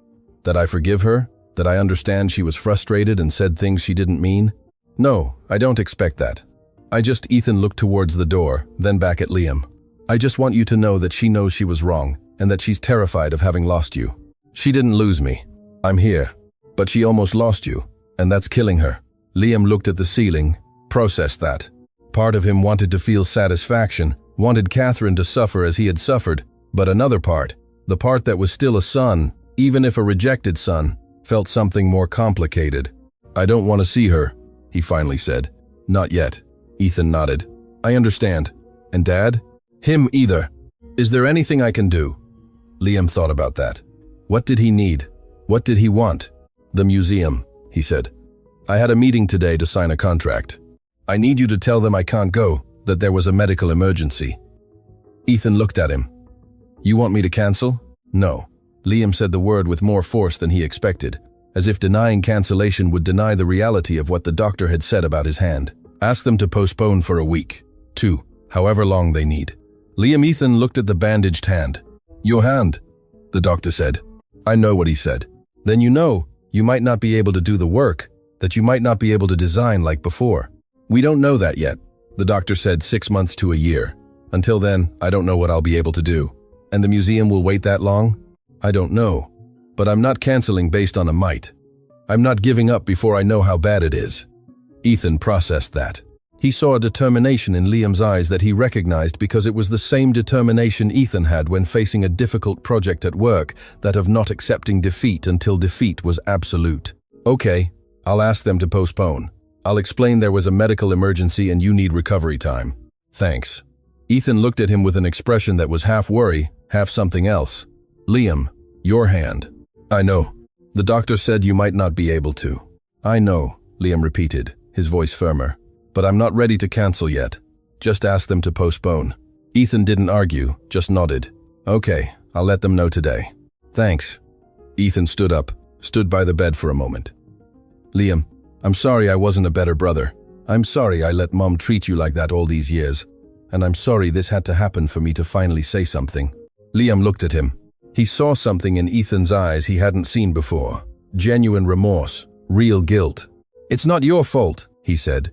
That I forgive her? That I understand she was frustrated and said things she didn't mean? No, I don't expect that. Ethan looked towards the door, then back at Liam. I just want you to know that she knows she was wrong, and that she's terrified of having lost you. She didn't lose me. I'm here. But she almost lost you, and that's killing her. Liam looked at the ceiling, processed that. Part of him wanted to feel satisfaction, wanted Catherine to suffer as he had suffered, but another part, the part that was still a son, even if a rejected son, felt something more complicated. I don't want to see her, he finally said. Not yet. Ethan nodded. I understand. And Dad? Him either. Is there anything I can do? Liam thought about that. What did he need? What did he want? The museum, he said. I had a meeting today to sign a contract. I need you to tell them I can't go, that there was a medical emergency. Ethan looked at him. You want me to cancel? No. Liam said the word with more force than he expected, as if denying cancellation would deny the reality of what the doctor had said about his hand. Ask them to postpone for a week, 2, however long they need. Ethan looked at the bandaged hand. Your hand, the doctor said. I know what he said. Then you know, you might not be able to do the work, that you might not be able to design like before. We don't know that yet, the doctor said. 6 months to a year. Until then, I don't know what I'll be able to do. And the museum will wait that long? I don't know. But I'm not canceling based on a might. I'm not giving up before I know how bad it is. Ethan processed that. He saw a determination in Liam's eyes that he recognized because it was the same determination Ethan had when facing a difficult project at work, that of not accepting defeat until defeat was absolute. Okay, I'll ask them to postpone. I'll explain there was a medical emergency and you need recovery time. Thanks. Ethan looked at him with an expression that was half worry, half something else. Liam, your hand. I know. The doctor said you might not be able to. I know, Liam repeated, his voice firmer. But I'm not ready to cancel yet. Just ask them to postpone. Ethan didn't argue, just nodded. Okay, I'll let them know today. Thanks. Ethan stood up, stood by the bed for a moment. Liam, I'm sorry I wasn't a better brother. I'm sorry I let Mom treat you like that all these years. And I'm sorry this had to happen for me to finally say something. Liam looked at him. He saw something in Ethan's eyes he hadn't seen before. Genuine remorse, real guilt. It's not your fault, he said.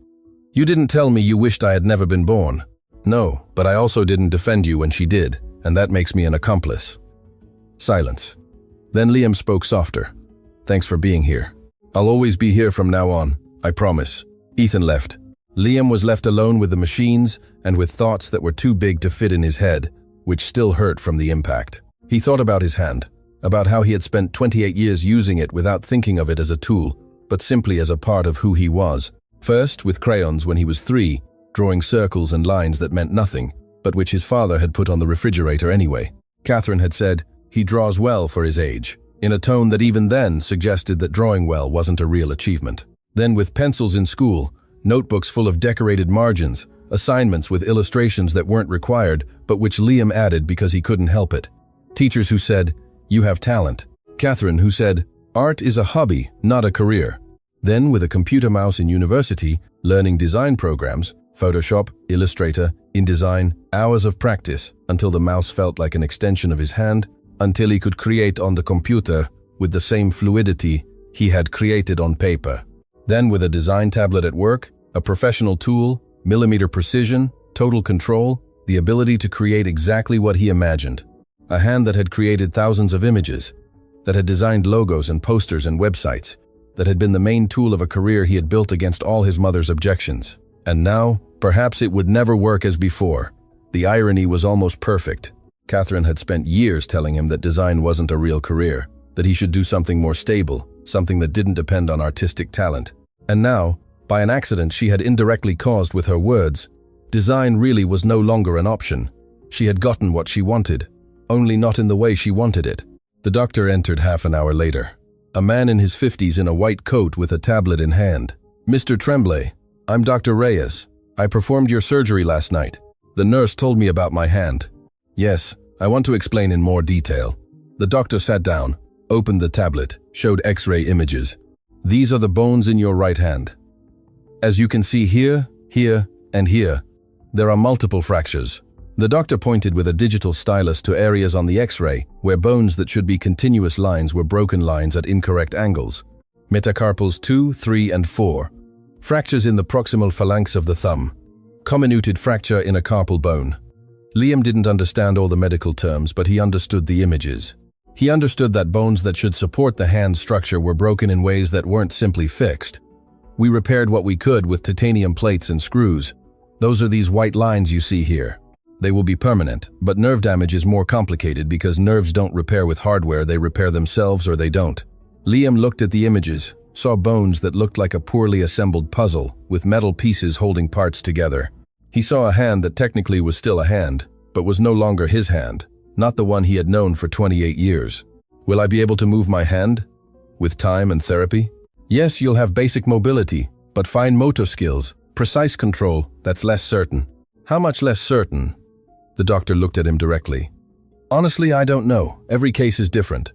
You didn't tell me you wished I had never been born. No, but I also didn't defend you when she did, and that makes me an accomplice. Silence. Then Liam spoke softer. Thanks for being here. I'll always be here from now on, I promise. Ethan left. Liam was left alone with the machines and with thoughts that were too big to fit in his head, which still hurt from the impact. He thought about his hand, about how he had spent 28 years using it without thinking of it as a tool, but simply as a part of who he was. First, with crayons when he was 3, drawing circles and lines that meant nothing, but which his father had put on the refrigerator anyway. Catherine had said, he draws well for his age, in a tone that even then suggested that drawing well wasn't a real achievement. Then with pencils in school, notebooks full of decorated margins, assignments with illustrations that weren't required, but which Liam added because he couldn't help it. Teachers who said, you have talent. Catherine who said, art is a hobby, not a career. Then with a computer mouse in university, learning design programs, Photoshop, Illustrator, InDesign, hours of practice until the mouse felt like an extension of his hand, until he could create on the computer with the same fluidity he had created on paper. Then with a design tablet at work, a professional tool, millimeter precision, total control, the ability to create exactly what he imagined. A hand that had created thousands of images, that had designed logos and posters and websites, that had been the main tool of a career he had built against all his mother's objections. And now, perhaps it would never work as before. The irony was almost perfect. Catherine had spent years telling him that design wasn't a real career, that he should do something more stable, something that didn't depend on artistic talent. And now, by an accident she had indirectly caused with her words, design really was no longer an option. She had gotten what she wanted, only not in the way she wanted it. The doctor entered half an hour later. A man in his 50s in a white coat with a tablet in hand. "Mr. Tremblay, I'm Dr. Reyes. I performed your surgery last night. The nurse told me about my hand." "Yes, I want to explain in more detail." The doctor sat down, opened the tablet, showed X-ray images. "These are the bones in your right hand. As you can see here, here, and here, there are multiple fractures." The doctor pointed with a digital stylus to areas on the X-ray where bones that should be continuous lines were broken lines at incorrect angles. Metacarpals 2, 3, and 4. Fractures in the proximal phalanx of the thumb. Comminuted fracture in a carpal bone. Liam didn't understand all the medical terms, but he understood the images. He understood that bones that should support the hand structure were broken in ways that weren't simply fixed. "We repaired what we could with titanium plates and screws. Those are these white lines you see here. They will be permanent, but nerve damage is more complicated because nerves don't repair with hardware, they repair themselves or they don't." Liam looked at the images, saw bones that looked like a poorly assembled puzzle, with metal pieces holding parts together. He saw a hand that technically was still a hand, but was no longer his hand, not the one he had known for 28 years. "Will I be able to move my hand? With time and therapy?" "Yes, you'll have basic mobility, but fine motor skills, precise control, that's less certain." "How much less certain?" The doctor looked at him directly. "Honestly, I don't know. Every case is different.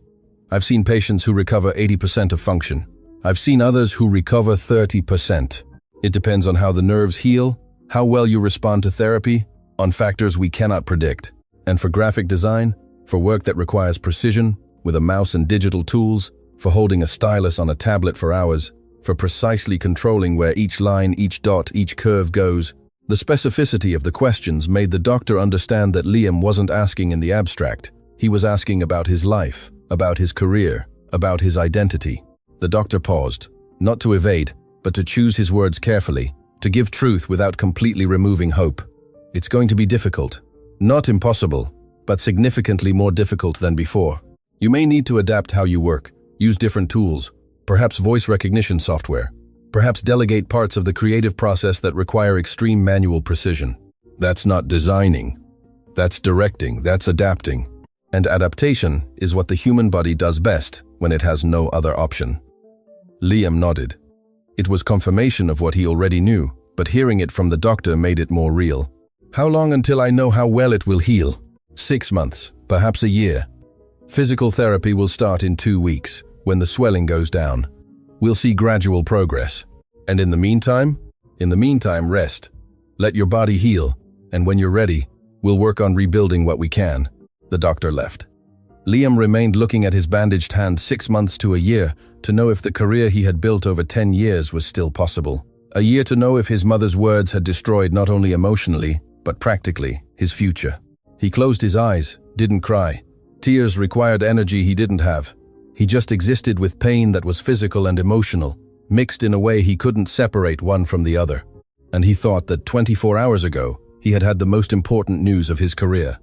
I've seen patients who recover 80% of function. I've seen others who recover 30%. It depends on how the nerves heal, how well you respond to therapy, on factors we cannot predict. And for graphic design, for work that requires precision, with a mouse and digital tools, for holding a stylus on a tablet for hours, for precisely controlling where each line, each dot, each curve goes, the specificity of the questions made the doctor understand that Liam wasn't asking in the abstract. He was asking about his life, about his career, about his identity. The doctor paused, not to evade, but to choose his words carefully, to give truth without completely removing hope. "It's going to be difficult. Not impossible, but significantly more difficult than before. You may need to adapt how you work, use different tools, perhaps voice recognition software. Perhaps delegate parts of the creative process that require extreme manual precision. That's not designing. That's directing, that's adapting. And adaptation is what the human body does best when it has no other option." Liam nodded. It was confirmation of what he already knew, but hearing it from the doctor made it more real. "How long until I know how well it will heal?" 6 months, perhaps a year. Physical therapy will start in 2 weeks, when the swelling goes down. We'll see gradual progress. And in the meantime, rest. Let your body heal, and when you're ready, we'll work on rebuilding what we can." The doctor left. Liam remained looking at his bandaged hand 6 months to a year to know if the career he had built over 10 years was still possible. A year to know if his mother's words had destroyed not only emotionally, but practically, his future. He closed his eyes, didn't cry. Tears required energy he didn't have. He just existed with pain that was physical and emotional, mixed in a way he couldn't separate one from the other. And he thought that 24 hours ago, he had had the most important news of his career.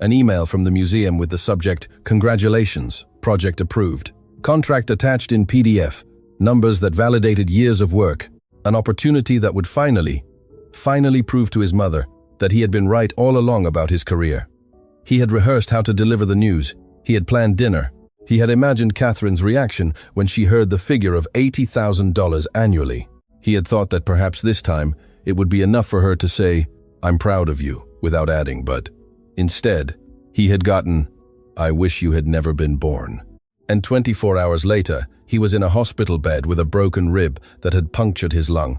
An email from the museum with the subject, "Congratulations, project approved. Contract attached in PDF, numbers that validated years of work, an opportunity that would finally prove to his mother that he had been right all along about his career." He had rehearsed how to deliver the news. He had planned dinner. He had imagined Catherine's reaction when she heard the figure of $80,000 annually. He had thought that perhaps this time it would be enough for her to say, "I'm proud of you," without adding, but instead, he had gotten, "I wish you had never been born." And 24 hours later, he was in a hospital bed with a broken rib that had punctured his lung,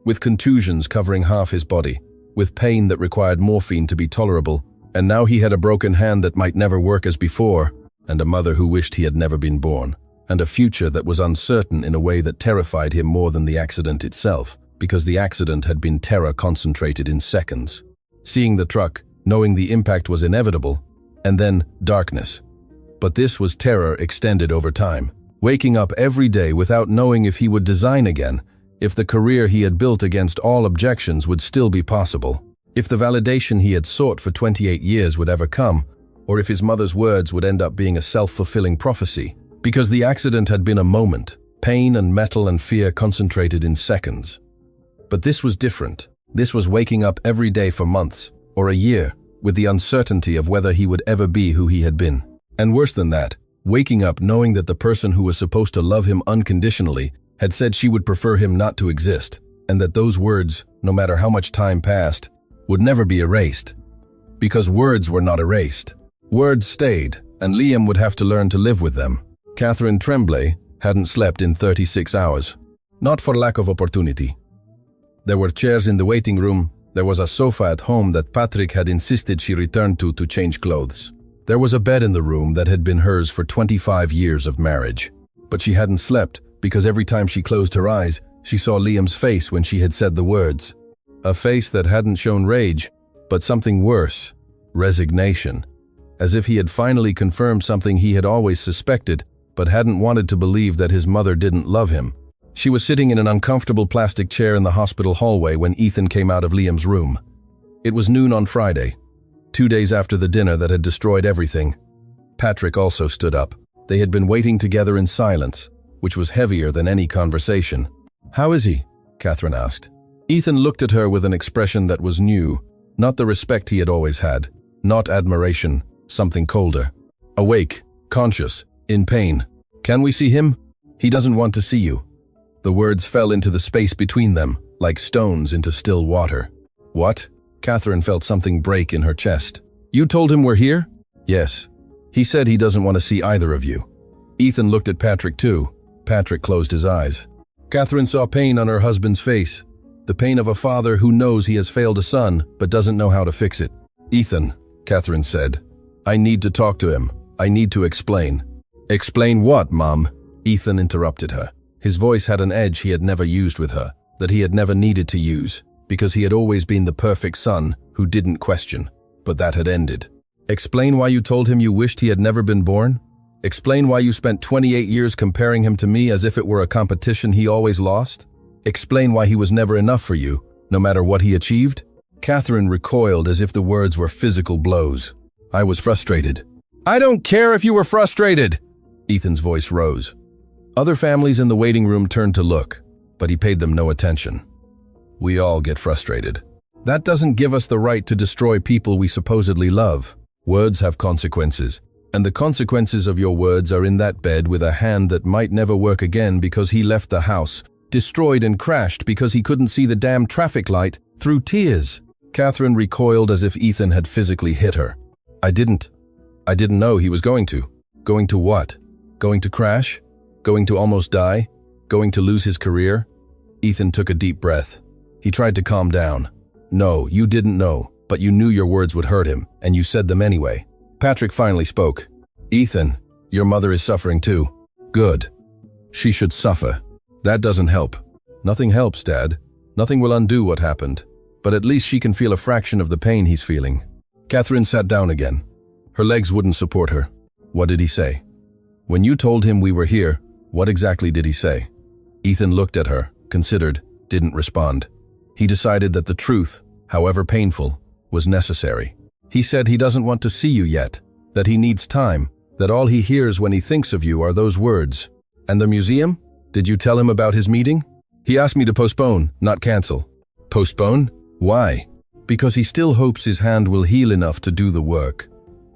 with contusions covering half his body, with pain that required morphine to be tolerable, and now he had a broken hand that might never work as before, and a mother who wished he had never been born, and a future that was uncertain in a way that terrified him more than the accident itself, because the accident had been terror concentrated in seconds. Seeing the truck, knowing the impact was inevitable, and then darkness. But this was terror extended over time, waking up every day without knowing if he would design again, if the career he had built against all objections would still be possible, if the validation he had sought for 28 years would ever come, or if his mother's words would end up being a self-fulfilling prophecy, Because the accident had been a moment, pain and metal and fear concentrated in seconds. But this was different. This was waking up every day for months, or a year, with the uncertainty of whether he would ever be who he had been. And worse than that, waking up knowing that the person who was supposed to love him unconditionally had said she would prefer him not to exist, and that those words, no matter how much time passed, would never be erased. Because words were not erased. Words stayed, and Liam would have to learn to live with them. Catherine Tremblay hadn't slept in 36 hours. Not for lack of opportunity. There were chairs in the waiting room. There was a sofa at home that Patrick had insisted she return to change clothes. There was a bed in the room that had been hers for 25 years of marriage. But she hadn't slept because every time she closed her eyes, she saw Liam's face when she had said the words. A face that hadn't shown rage, but something worse, resignation. As if he had finally confirmed something he had always suspected, but hadn't wanted to believe, that his mother didn't love him. She was sitting in an uncomfortable plastic chair in the hospital hallway when Ethan came out of Liam's room. It was noon on Friday, 2 days after the dinner that had destroyed everything. Patrick also stood up. They had been waiting together in silence, which was heavier than any conversation. "How is he?" Catherine asked. Ethan looked at her with an expression that was new, not the respect he had always had, not admiration, something colder. "Awake, conscious, in pain. Can we see him?" "He doesn't want to see you." The words fell into the space between them, like stones into still water. "What?" Catherine felt something break in her chest. "You told him we're here?" "Yes. He said he doesn't want to see either of you." Ethan looked at Patrick too. Patrick closed his eyes. Catherine saw pain on her husband's face, the pain of a father who knows he has failed a son but doesn't know how to fix it. "Ethan," Catherine said, "I need to talk to him. I need to explain." "Explain what, Mom?" Ethan interrupted her. His voice had an edge he had never used with her, that he had never needed to use, because he had always been the perfect son who didn't question. But that had ended. "Explain why you told him you wished he had never been born? Explain why you spent 28 years comparing him to me as if it were a competition he always lost? Explain why he was never enough for you, no matter what he achieved?" Catherine recoiled as if the words were physical blows. "I was frustrated." "I don't care if you were frustrated!" Ethan's voice rose. Other families in the waiting room turned to look, but he paid them no attention. "We all get frustrated. That doesn't give us the right to destroy people we supposedly love. Words have consequences, and the consequences of your words are in that bed with a hand that might never work again because he left the house, destroyed and crashed because he couldn't see the damn traffic light, through tears." Catherine recoiled as if Ethan had physically hit her. I didn't know he was going to." "Going to what? Going to crash? Going to almost die? Going to lose his career?" Ethan took a deep breath. He tried to calm down. "No, you didn't know, but you knew your words would hurt him, and you said them anyway." Patrick finally spoke. "Ethan, your mother is suffering too." "Good. She should suffer. That doesn't help." "Nothing helps, Dad. Nothing will undo what happened. But at least she can feel a fraction of the pain he's feeling." Catherine sat down again. Her legs wouldn't support her. "What did he say?" "When you told him we were here, what exactly did he say?" Ethan looked at her, considered, didn't respond. He decided that the truth, however painful, was necessary. "He said he doesn't want to see you yet, that he needs time, that all he hears when he thinks of you are those words." "And the museum? Did you tell him about his meeting?" "He asked me to postpone, not cancel." "Postpone? Why?" "Because he still hopes his hand will heal enough to do the work.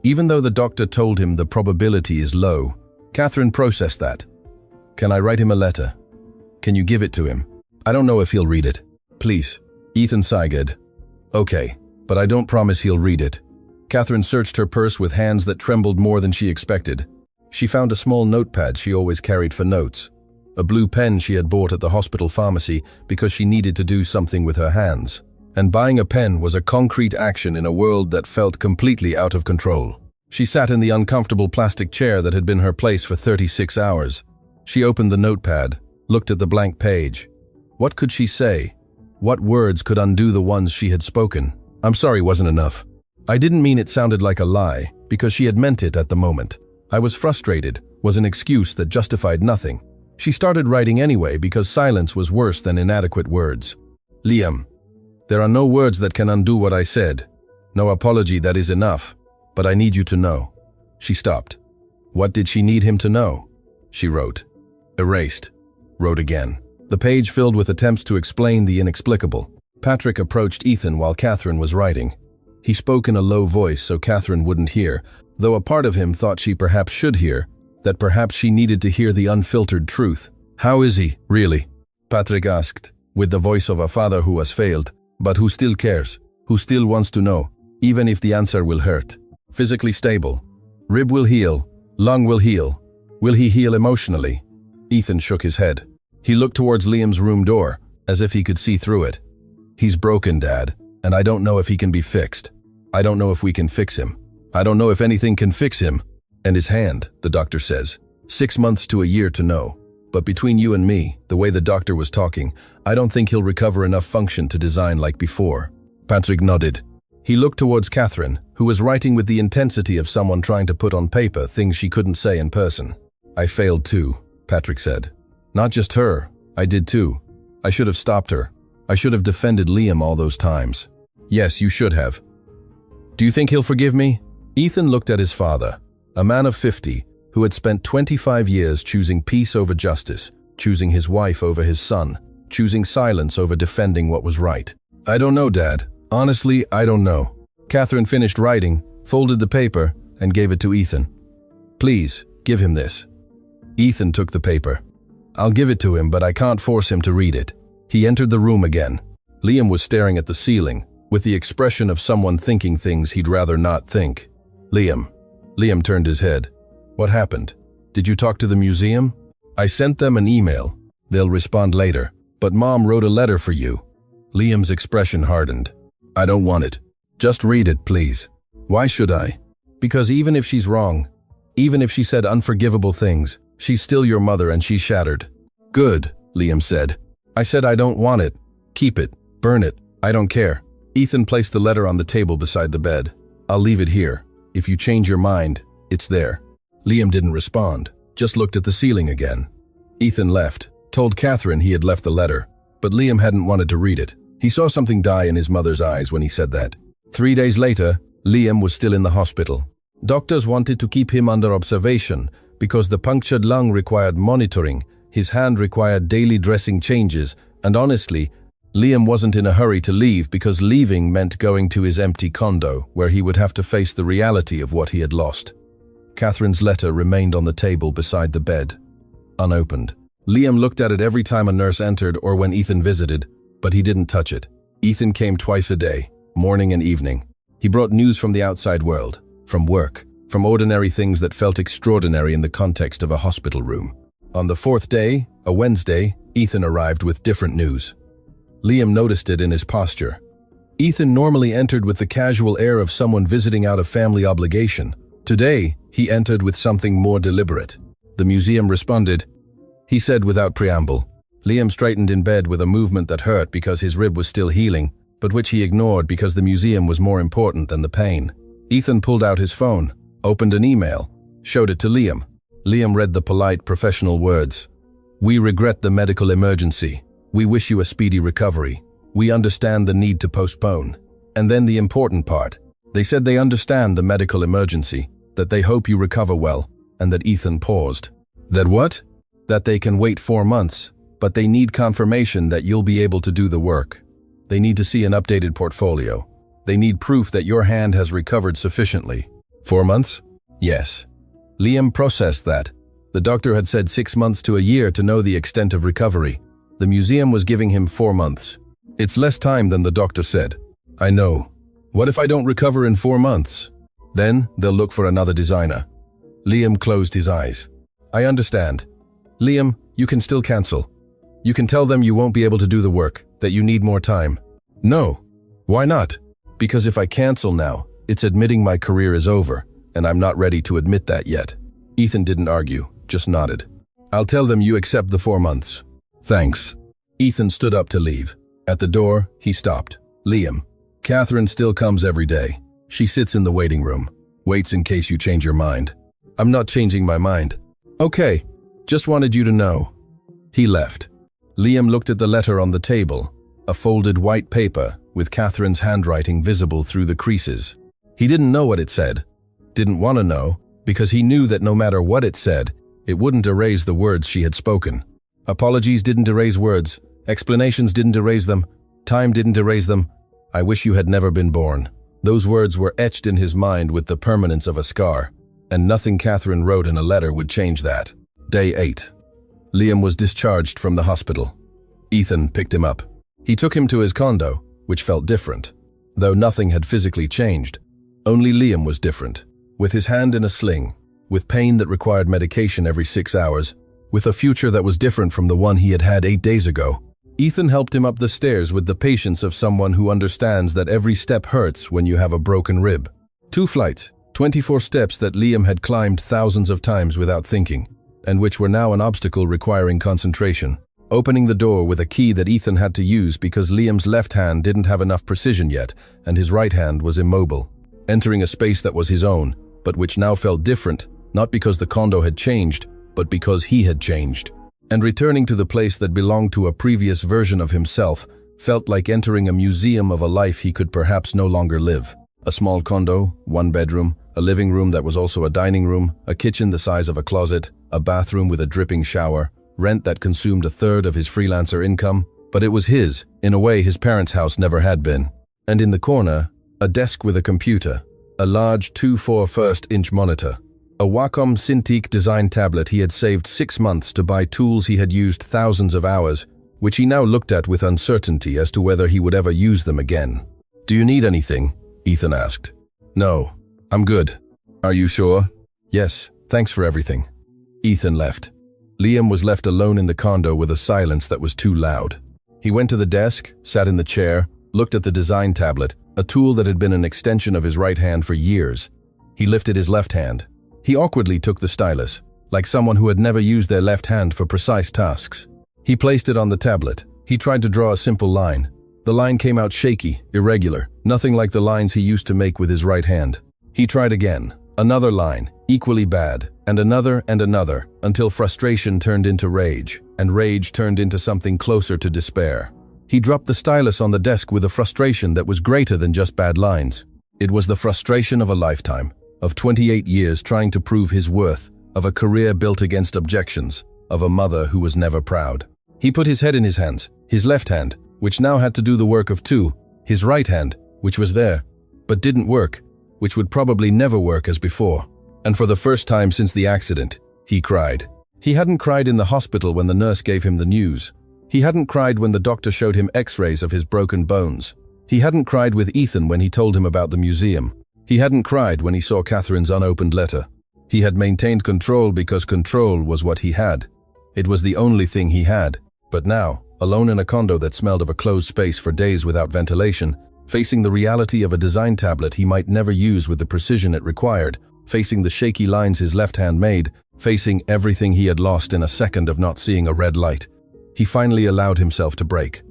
Even though the doctor told him the probability is low." Catherine processed that. "Can I write him a letter? Can you give it to him? I don't know if he'll read it. Please." Ethan sighed. "Okay, but I don't promise he'll read it." Catherine searched her purse with hands that trembled more than she expected. She found a small notepad she always carried for notes, a blue pen she had bought at the hospital pharmacy because she needed to do something with her hands. And buying a pen was a concrete action in a world that felt completely out of control. She sat in the uncomfortable plastic chair that had been her place for 36 hours. She opened the notepad, looked at the blank page. What could she say? What words could undo the ones she had spoken? "I'm sorry" wasn't enough. I didn't mean it sounded like a lie, because she had meant it at the moment. "I was frustrated" was an excuse that justified nothing. She started writing anyway because silence was worse than inadequate words. "Liam, there are no words that can undo what I said. No apology that is enough. But I need you to know." She stopped. What did she need him to know? she wrote. Erased. Wrote again. The page filled with attempts to explain the inexplicable. Patrick approached Ethan while Catherine was writing. He spoke in a low voice so Catherine wouldn't hear, though a part of him thought she perhaps should hear, that perhaps she needed to hear the unfiltered truth. "How is he, really?" Patrick asked, with the voice of a father who has failed, but who still cares, who still wants to know, even if the answer will hurt. "Physically stable. Rib will heal. Lung will heal. Will he heal emotionally?" Ethan shook his head. He looked towards Liam's room door, as if he could see through it. "He's broken, Dad, and I don't know if he can be fixed. I don't know if we can fix him. I don't know if anything can fix him. And his hand, the doctor says. 6 months to a year to know. But between you and me, the way the doctor was talking, I don't think he'll recover enough function to design like before." Patrick nodded. He looked towards Catherine, who was writing with the intensity of someone trying to put on paper things she couldn't say in person. "I failed too," Patrick said. "Not just her, I did too. I should have stopped her. I should have defended Liam all those times." "Yes, you should have." "Do you think he'll forgive me?" Ethan looked at his father, a man of 50, who had spent 25 years choosing peace over justice, choosing his wife over his son, choosing silence over defending what was right. "I don't know, Dad. Honestly, I don't know." Catherine finished writing, folded the paper, and gave it to Ethan. "Please, give him this." Ethan took the paper. "I'll give it to him, but I can't force him to read it." He entered the room again. Liam was staring at the ceiling, with the expression of someone thinking things he'd rather not think. "Liam." Liam turned his head. "What happened? Did you talk to the museum?" "I sent them an email. They'll respond later. But Mom wrote a letter for you." Liam's expression hardened. "I don't want it. Just read it, please." "Why should I?" "Because even if she's wrong, even if she said unforgivable things, she's still your mother and she's shattered." "Good," Liam said. "I said I don't want it. Keep it. Burn it. I don't care." Ethan placed the letter on the table beside the bed. "I'll leave it here. If you change your mind, it's there." Liam didn't respond, just looked at the ceiling again. Ethan left, told Catherine he had left the letter, but Liam hadn't wanted to read it. He saw something die in his mother's eyes when he said that. 3 days later, Liam was still in the hospital. Doctors wanted to keep him under observation because the punctured lung required monitoring, his hand required daily dressing changes, and honestly, Liam wasn't in a hurry to leave because leaving meant going to his empty condo, where he would have to face the reality of what he had lost. Catherine's letter remained on the table beside the bed, unopened. Liam looked at it every time a nurse entered or when Ethan visited, but he didn't touch it. Ethan came twice a day, morning and evening. He brought news from the outside world, from work, from ordinary things that felt extraordinary in the context of a hospital room. On the 4th day, a Wednesday, Ethan arrived with different news. Liam noticed it in his posture. Ethan normally entered with the casual air of someone visiting out of family obligation. Today, he entered with something more deliberate. The museum responded. He said without preamble. Liam straightened in bed with a movement that hurt because his rib was still healing, but which he ignored because the museum was more important than the pain. Ethan pulled out his phone, opened an email, showed it to Liam. Liam read the polite, professional words. "We regret the medical emergency. We wish you a speedy recovery. We understand the need to postpone." And then the important part. They said they understand the medical emergency, that they hope you recover well, and that Ethan paused. That what? That they can wait 4 months, but they need confirmation that you'll be able to do the work. They need to see an updated portfolio. They need proof that your hand has recovered sufficiently. 4 months? Yes. Liam processed that. The doctor had said 6 months to a year to know the extent of recovery. The museum was giving him 4 months. It's less time than the doctor said. I know. What if I don't recover in 4 months? Then they'll look for another designer. Liam closed his eyes. I understand. Liam, you can still cancel. You can tell them you won't be able to do the work, that you need more time. No. Why not? Because if I cancel now, it's admitting my career is over, and I'm not ready to admit that yet. Ethan didn't argue, just nodded. I'll tell them you accept the 4 months. Thanks. Ethan stood up to leave. At the door, he stopped. Liam. Catherine still comes every day. She sits in the waiting room, waits in case you change your mind. I'm not changing my mind. Okay, just wanted you to know. He left. Liam looked at the letter on the table, a folded white paper with Catherine's handwriting visible through the creases. He didn't know what it said, didn't want to know, because he knew that no matter what it said, It wouldn't erase the words she had spoken. Apologies didn't erase words. Explanations didn't erase them. Time didn't erase them. I wish you had never been born. Those words were etched in his mind with the permanence of a scar, and nothing Catherine wrote in a letter would change that. Day 8. Liam was discharged from the hospital. Ethan picked him up. He took him to his condo, which felt different. Though nothing had physically changed, only Liam was different. With his hand in a sling, with pain that required medication every 6 hours, with a future that was different from the one he had had 8 days ago. Ethan helped him up the stairs with the patience of someone who understands that every step hurts when you have a broken rib. 2 flights, 24 steps that Liam had climbed thousands of times without thinking, and which were now an obstacle requiring concentration. Opening the door with a key that Ethan had to use because Liam's left hand didn't have enough precision yet, and his right hand was immobile. Entering a space that was his own, but which now felt different, not because the condo had changed, but because he had changed. And returning to the place that belonged to a previous version of himself felt like entering a museum of a life he could perhaps no longer live. A small condo, 1 bedroom, a living room that was also a dining room, a kitchen the size of a closet, a bathroom with a dripping shower, rent that consumed 1/3 of his freelancer income, but it was his, in a way his parents' house never had been. And in the corner, a desk with a computer, a large 2.4 first-inch monitor, a Wacom Cintiq design tablet he had saved 6 months to buy tools he had used thousands of hours, which he now looked at with uncertainty as to whether he would ever use them again. "Do you need anything?" Ethan asked. "No, I'm good." "Are you sure?" "Yes, thanks for everything." Ethan left. Liam was left alone in the condo with a silence that was too loud. He went to the desk, sat in the chair, looked at the design tablet, a tool that had been an extension of his right hand for years. He lifted his left hand. He awkwardly took the stylus, like someone who had never used their left hand for precise tasks. He placed it on the tablet. He tried to draw a simple line. The line came out shaky, irregular, nothing like the lines he used to make with his right hand. He tried again. Another line, equally bad, and another, until frustration turned into rage, and rage turned into something closer to despair. He dropped the stylus on the desk with a frustration that was greater than just bad lines. It was the frustration of a lifetime, of 28 years trying to prove his worth, of a career built against objections, of a mother who was never proud. He put his head in his hands, his left hand, which now had to do the work of 2, his right hand, which was there, but didn't work, which would probably never work as before. And for the first time since the accident, he cried. He hadn't cried in the hospital when the nurse gave him the news. He hadn't cried when the doctor showed him x-rays of his broken bones. He hadn't cried with Ethan when he told him about the museum. He hadn't cried when he saw Catherine's unopened letter. He had maintained control because control was what he had. It was the only thing he had. But now, alone in a condo that smelled of a closed space for days without ventilation, facing the reality of a design tablet he might never use with the precision it required, facing the shaky lines his left hand made, facing everything he had lost in a second of not seeing a red light, he finally allowed himself to break.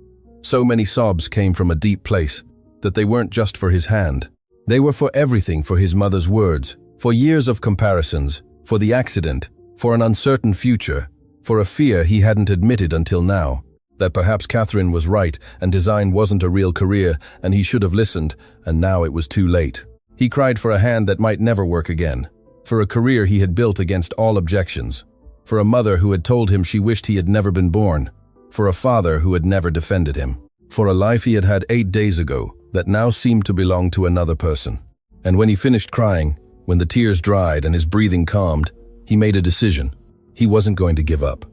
So many sobs came from a deep place, that they weren't just for his hand. They were for everything, for his mother's words, for years of comparisons, for the accident, for an uncertain future, for a fear he hadn't admitted until now. That perhaps Catherine was right and design wasn't a real career and he should have listened, and now it was too late. He cried for a hand that might never work again, for a career he had built against all objections, for a mother who had told him she wished he had never been born, for a father who had never defended him, for a life he had had 8 days ago that now seemed to belong to another person. And when he finished crying, when the tears dried and his breathing calmed, he made a decision. He wasn't going to give up.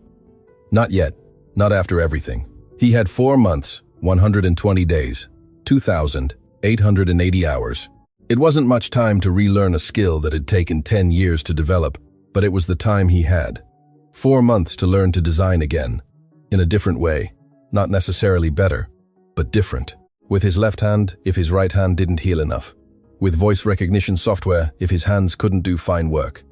Not yet. Not after everything. He had 4 months, 120 days, 2,880 hours. It wasn't much time to relearn a skill that had taken 10 years to develop, but it was the time he had. 4 months to learn to design again, in a different way, not necessarily better, but different. With his left hand, if his right hand didn't heal enough. With voice recognition software, if his hands couldn't do fine work.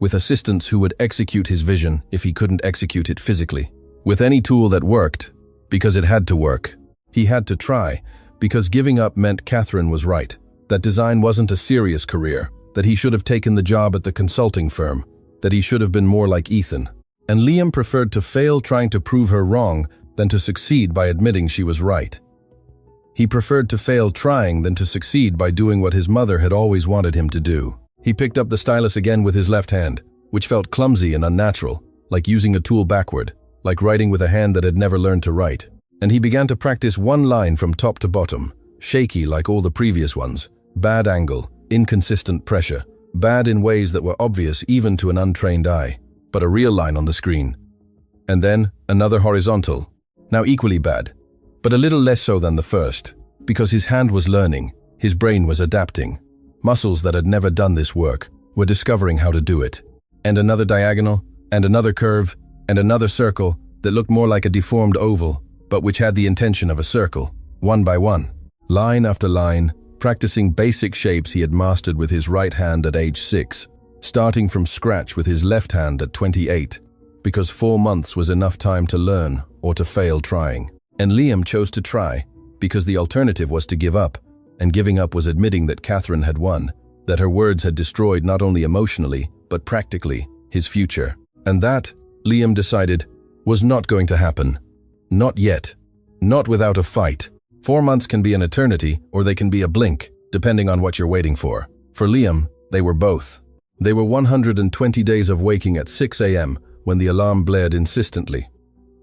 With assistants who would execute his vision if he couldn't execute it physically. With any tool that worked, because it had to work. He had to try, because giving up meant Catherine was right, that design wasn't a serious career, that he should have taken the job at the consulting firm, that he should have been more like Ethan. And Liam preferred to fail trying to prove her wrong than to succeed by admitting she was right. He preferred to fail trying than to succeed by doing what his mother had always wanted him to do. He picked up the stylus again with his left hand. which felt clumsy and unnatural, like using a tool backward, like writing with a hand that had never learned to write. And he began to practice one line from top to bottom, shaky like all the previous ones, bad angle, inconsistent pressure, bad in ways that were obvious even to an untrained eye, but a real line on the screen. And then another horizontal, now equally bad, but a little less so than the first, because his hand was learning, his brain was adapting. Muscles that had never done this work were discovering how to do it. And another diagonal, and another curve, and another circle that looked more like a deformed oval, but which had the intention of a circle, one by one, line after line, practicing basic shapes he had mastered with his right hand at age 6, starting from scratch with his left hand at 28, because 4 months was enough time to learn or to fail trying. And Liam chose to try, because the alternative was to give up, and giving up was admitting that Catherine had won, that her words had destroyed not only emotionally, but practically, his future. And that, Liam decided, was not going to happen. Not yet. Not without a fight. 4 months can be an eternity, or they can be a blink, depending on what you're waiting for. For Liam, they were both. They were 120 days of waking at 6 a.m. when the alarm blared insistently,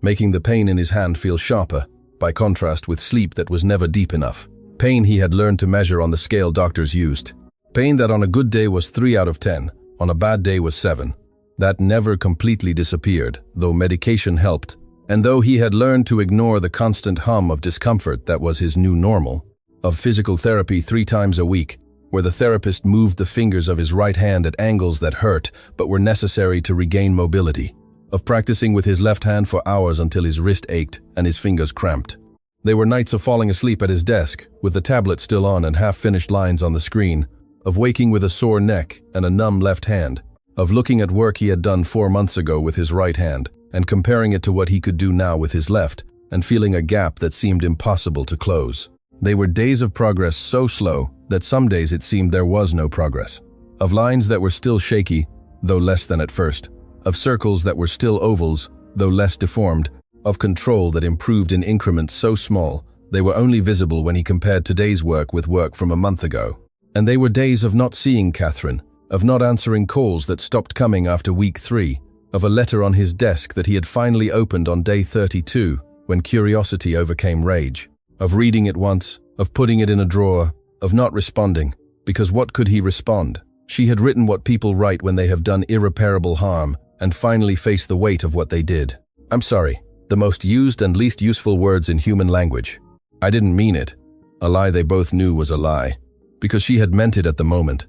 making the pain in his hand feel sharper, by contrast with sleep that was never deep enough. Pain he had learned to measure on the scale doctors used. Pain that on a good day was 3 out of 10, on a bad day was 7. That never completely disappeared, though medication helped, and though he had learned to ignore the constant hum of discomfort that was his new normal, of physical therapy 3 times a week, where the therapist moved the fingers of his right hand at angles that hurt but were necessary to regain mobility, of practicing with his left hand for hours until his wrist ached and his fingers cramped. There were nights of falling asleep at his desk, with the tablet still on and half-finished lines on the screen, of waking with a sore neck and a numb left hand, of looking at work he had done 4 months ago with his right hand and comparing it to what he could do now with his left, and feeling a gap that seemed impossible to close. They were days of progress so slow that some days it seemed there was no progress, of lines that were still shaky, though less than at first, of circles that were still ovals, though less deformed, of control that improved in increments so small they were only visible when he compared today's work with work from a month ago. And they were days of not seeing Catherine, of not answering calls that stopped coming after week 3, of a letter on his desk that he had finally opened on day 32 when curiosity overcame rage, of reading it once, of putting it in a drawer, of not responding, because what could he respond? She had written what people write when they have done irreparable harm and finally faced the weight of what they did. I'm sorry, the most used and least useful words in human language. I didn't mean it, a lie they both knew was a lie, because she had meant it at the moment,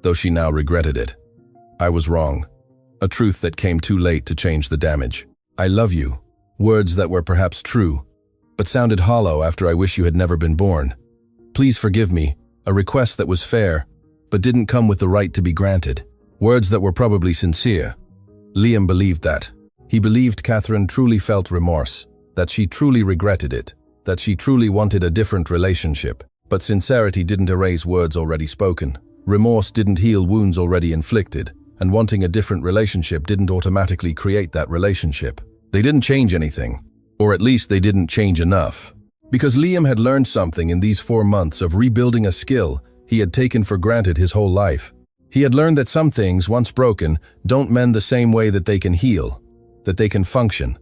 though she now regretted it. I was wrong. A truth that came too late to change the damage. I love you. Words that were perhaps true, but sounded hollow after I wish you had never been born. Please forgive me, a request that was fair, but didn't come with the right to be granted. Words that were probably sincere. Liam believed that. He believed Catherine truly felt remorse, that she truly regretted it, that she truly wanted a different relationship. But sincerity didn't erase words already spoken. Remorse didn't heal wounds already inflicted, and wanting a different relationship didn't automatically create that relationship. They didn't change anything, or at least they didn't change enough. Because Liam had learned something in these 4 months of rebuilding a skill he had taken for granted his whole life. He had learned that some things, once broken, don't mend the same way that they can heal, that they can function,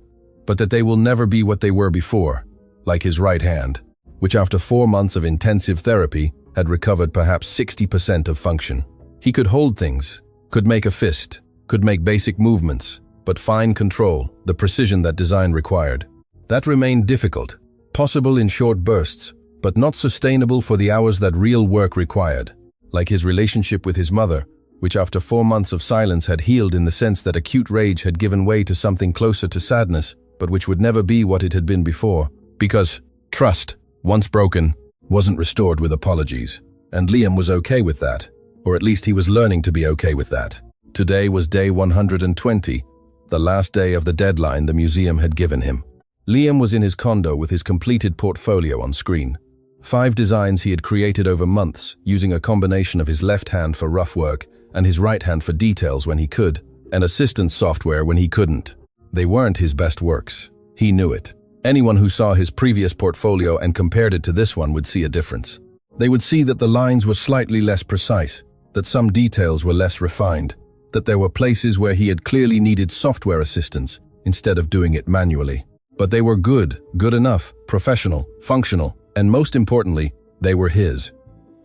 but that they will never be what they were before, like his right hand, which after 4 months of intensive therapy had recovered perhaps 60% of function. He could hold things, could make a fist, could make basic movements, but fine control, the precision that design required. That remained difficult, possible in short bursts, but not sustainable for the hours that real work required. Like his relationship with his mother, which after 4 months of silence had healed in the sense that acute rage had given way to something closer to sadness, but which would never be what it had been before, because trust, once broken, wasn't restored with apologies. And Liam was okay with that, or at least he was learning to be okay with that. Today was day 120, the last day of the deadline the museum had given him. Liam was in his condo with his completed portfolio on screen. 5 designs he had created over months, using a combination of his left hand for rough work and his right hand for details when he could, and assistance software when he couldn't. They weren't his best works. He knew it. Anyone who saw his previous portfolio and compared it to this one would see a difference. They would see that the lines were slightly less precise, that some details were less refined, that there were places where he had clearly needed software assistance instead of doing it manually. But they were good enough, professional, functional, and most importantly, they were his.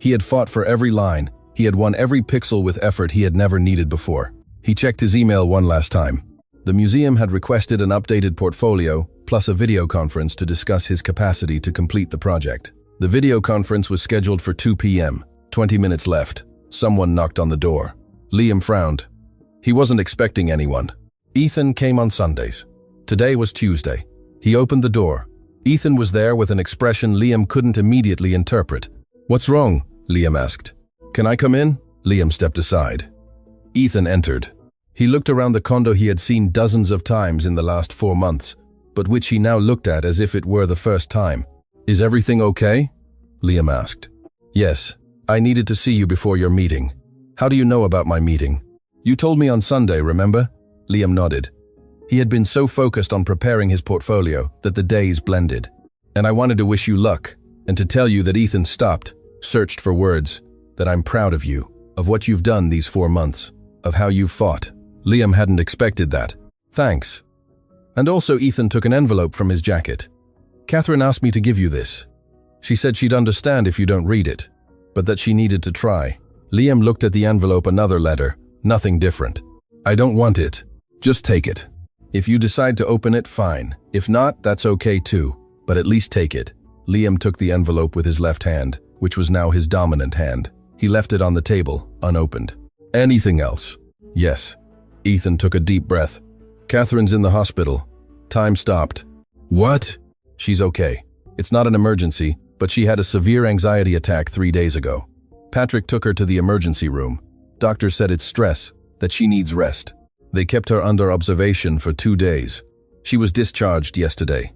He had fought for every line, he had won every pixel with effort he had never needed before. He checked his email one last time. The museum had requested an updated portfolio, plus a video conference to discuss his capacity to complete the project. The video conference was scheduled for 2 p.m., 20 minutes left. Someone knocked on the door. Liam frowned. He wasn't expecting anyone. Ethan came on Sundays. Today was Tuesday. He opened the door. Ethan was there with an expression Liam couldn't immediately interpret. "What's wrong?" Liam asked. "Can I come in?" Liam stepped aside. Ethan entered. He looked around the condo he had seen dozens of times in the last 4 months, but which he now looked at as if it were the first time. "Is everything okay?" Liam asked. "Yes. I needed to see you before your meeting." "How do you know about my meeting?" "You told me on Sunday, remember?" Liam nodded. He had been so focused on preparing his portfolio that the days blended. "And I wanted to wish you luck, and to tell you that Ethan stopped, searched for words, that I'm proud of you, of what you've done these 4 months, of how you've fought." Liam hadn't expected that. "Thanks." And also Ethan took an envelope from his jacket. "Catherine asked me to give you this. She said she'd understand if you don't read it, but that she needed to try." Liam looked at the envelope, another letter, nothing different. "I don't want it. Just take it. If you decide to open it, fine. If not, that's okay too, but at least take it." Liam took the envelope with his left hand, which was now his dominant hand. He left it on the table, unopened. "Anything else?" "Yes." Ethan took a deep breath. "Catherine's in the hospital." Time stopped. "What?" "She's okay. It's not an emergency, but she had a severe anxiety attack 3 days ago. Patrick took her to the emergency room. Doctor said it's stress, that she needs rest. They kept her under observation for 2 days. She was discharged yesterday."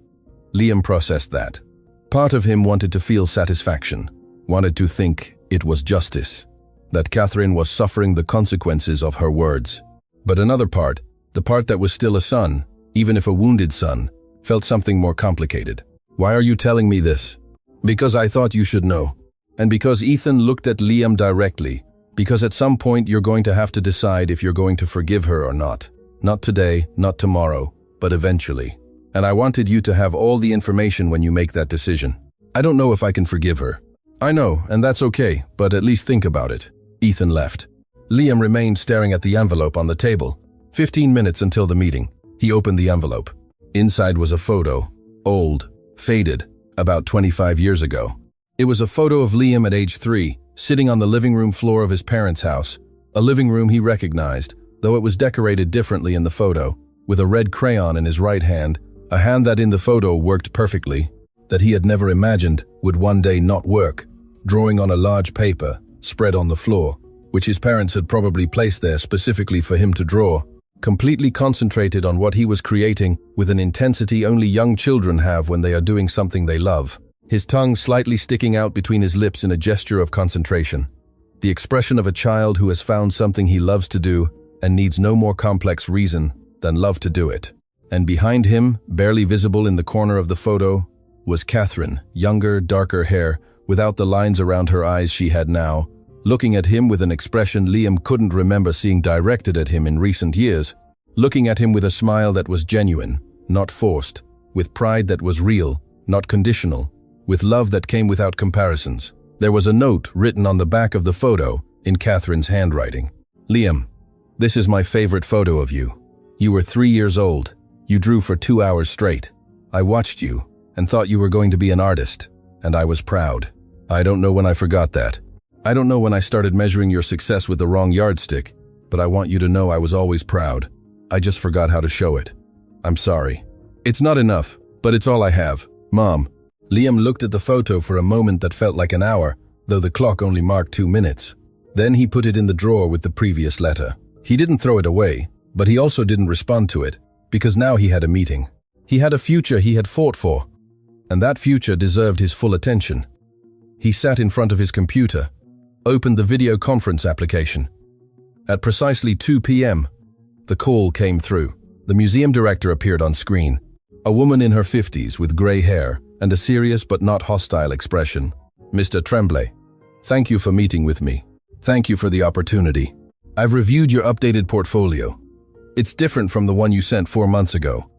Liam processed that. Part of him wanted to feel satisfaction, wanted to think it was justice, that Catherine was suffering the consequences of her words. But another part, the part that was still a son, even if a wounded son, felt something more complicated. "Why are you telling me this?" "Because I thought you should know. And because Ethan looked at Liam directly. Because at some point you're going to have to decide if you're going to forgive her or not. Not today, not tomorrow, but eventually. And I wanted you to have all the information when you make that decision. I don't know if I can forgive her." "I know, and that's okay, but at least think about it." Ethan left. Liam remained staring at the envelope on the table. 15 minutes until the meeting. He opened the envelope. Inside was a photo. Old, faded, about 25 years ago. It was a photo of Liam at age 3, sitting on the living room floor of his parents' house. A living room he recognized, though it was decorated differently in the photo, with a red crayon in his right hand, a hand that in the photo worked perfectly, that he had never imagined would one day not work, drawing on a large paper, spread on the floor, which his parents had probably placed there specifically for him to draw, completely concentrated on what he was creating with an intensity only young children have when they are doing something they love. His tongue slightly sticking out between his lips in a gesture of concentration. The expression of a child who has found something he loves to do and needs no more complex reason than love to do it. And behind him, barely visible in the corner of the photo, was Catherine, younger, darker hair, without the lines around her eyes she had now, looking at him with an expression Liam couldn't remember seeing directed at him in recent years, looking at him with a smile that was genuine, not forced, with pride that was real, not conditional, with love that came without comparisons. There was a note written on the back of the photo in Catherine's handwriting. "Liam, this is my favorite photo of you. You were 3 years old. You drew for 2 hours straight. I watched you and thought you were going to be an artist, and I was proud. I don't know when I forgot that. I don't know when I started measuring your success with the wrong yardstick, but I want you to know I was always proud. I just forgot how to show it. I'm sorry. It's not enough, but it's all I have. Mom." Liam looked at the photo for a moment that felt like an hour, though the clock only marked 2 minutes. Then he put it in the drawer with the previous letter. He didn't throw it away, but he also didn't respond to it, because now he had a meeting. He had a future he had fought for, and that future deserved his full attention. He sat in front of his computer, opened the video conference application. At precisely 2 p.m., the call came through. The museum director appeared on screen, a woman in her 50s with gray hair and a serious but not hostile expression. "Mr. Tremblay, thank you for meeting with me. Thank you for the opportunity. I've reviewed your updated portfolio. It's different from the one you sent 4 months ago.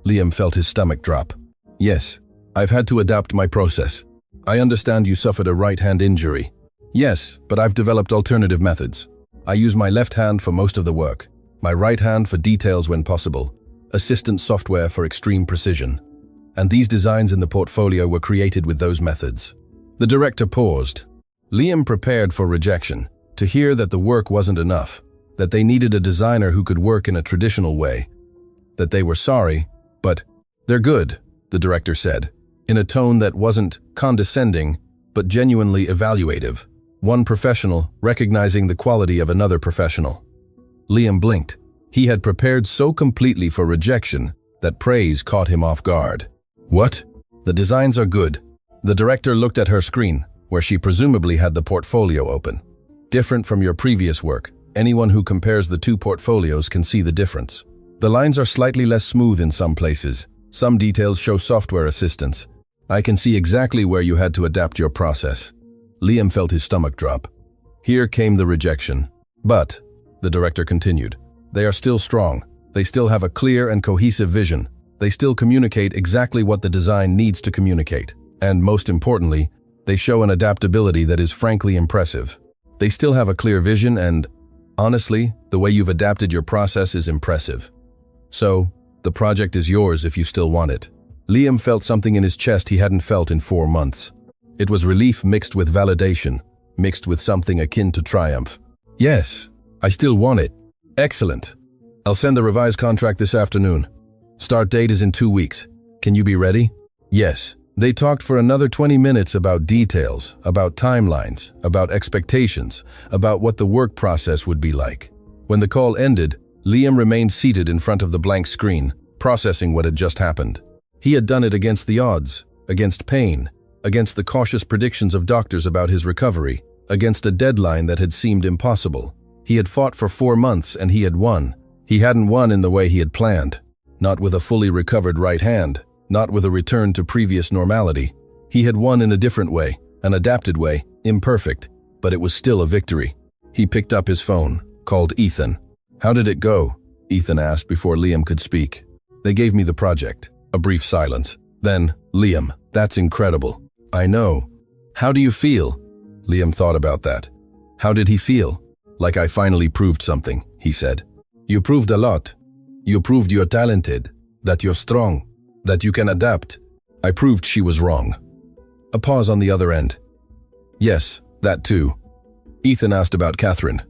Liam felt his stomach drop. Yes, I've had to adapt my process. I understand you suffered a right-hand injury. Yes, but I've developed alternative methods. I use my left hand for most of the work, my right hand for details when possible, assistant software for extreme precision. And these designs in the portfolio were created with those methods. The director paused. Liam prepared for rejection, to hear that the work wasn't enough, that they needed a designer who could work in a traditional way, that they were sorry, but they're good, the director said, in a tone that wasn't condescending, but genuinely evaluative. One professional recognizing the quality of another professional. Liam blinked. He had prepared so completely for rejection that praise caught him off guard. What? The designs are good. The director looked at her screen, where she presumably had the portfolio open. Different from your previous work. Anyone who compares the two portfolios can see the difference. The lines are slightly less smooth in some places. Some details show software assistance. I can see exactly where you had to adapt your process. Liam felt his stomach drop. Here came the rejection. But, the director continued, they are still strong. They still have a clear and cohesive vision. They still communicate exactly what the design needs to communicate. And most importantly, they show an adaptability that is frankly impressive. They still have a clear vision and, honestly, the way you've adapted your process is impressive. So, the project is yours if you still want it. Liam felt something in his chest he hadn't felt in 4 months. It was relief mixed with validation, mixed with something akin to triumph. Yes, I still want it. Excellent. I'll send the revised contract this afternoon. Start date is in 2 weeks. Can you be ready? Yes. They talked for another 20 minutes about details, about timelines, about expectations, about what the work process would be like. When the call ended, Liam remained seated in front of the blank screen, processing what had just happened. He had done it against the odds, against pain, against the cautious predictions of doctors about his recovery, against a deadline that had seemed impossible. He had fought for 4 months and he had won. He hadn't won in the way he had planned. Not with a fully recovered right hand, not with a return to previous normality. He had won in a different way, an adapted way, imperfect, but it was still a victory. He picked up his phone, called Ethan. How did it go? Ethan asked before Liam could speak. They gave me the project. A brief silence. Then, Liam, that's incredible. I know. How do you feel? Liam thought about that. How did he feel? Like I finally proved something, he said. You proved a lot. You proved you're talented, that you're strong, that you can adapt. I proved she was wrong. A pause on the other end. Yes, that too. Ethan asked about Catherine.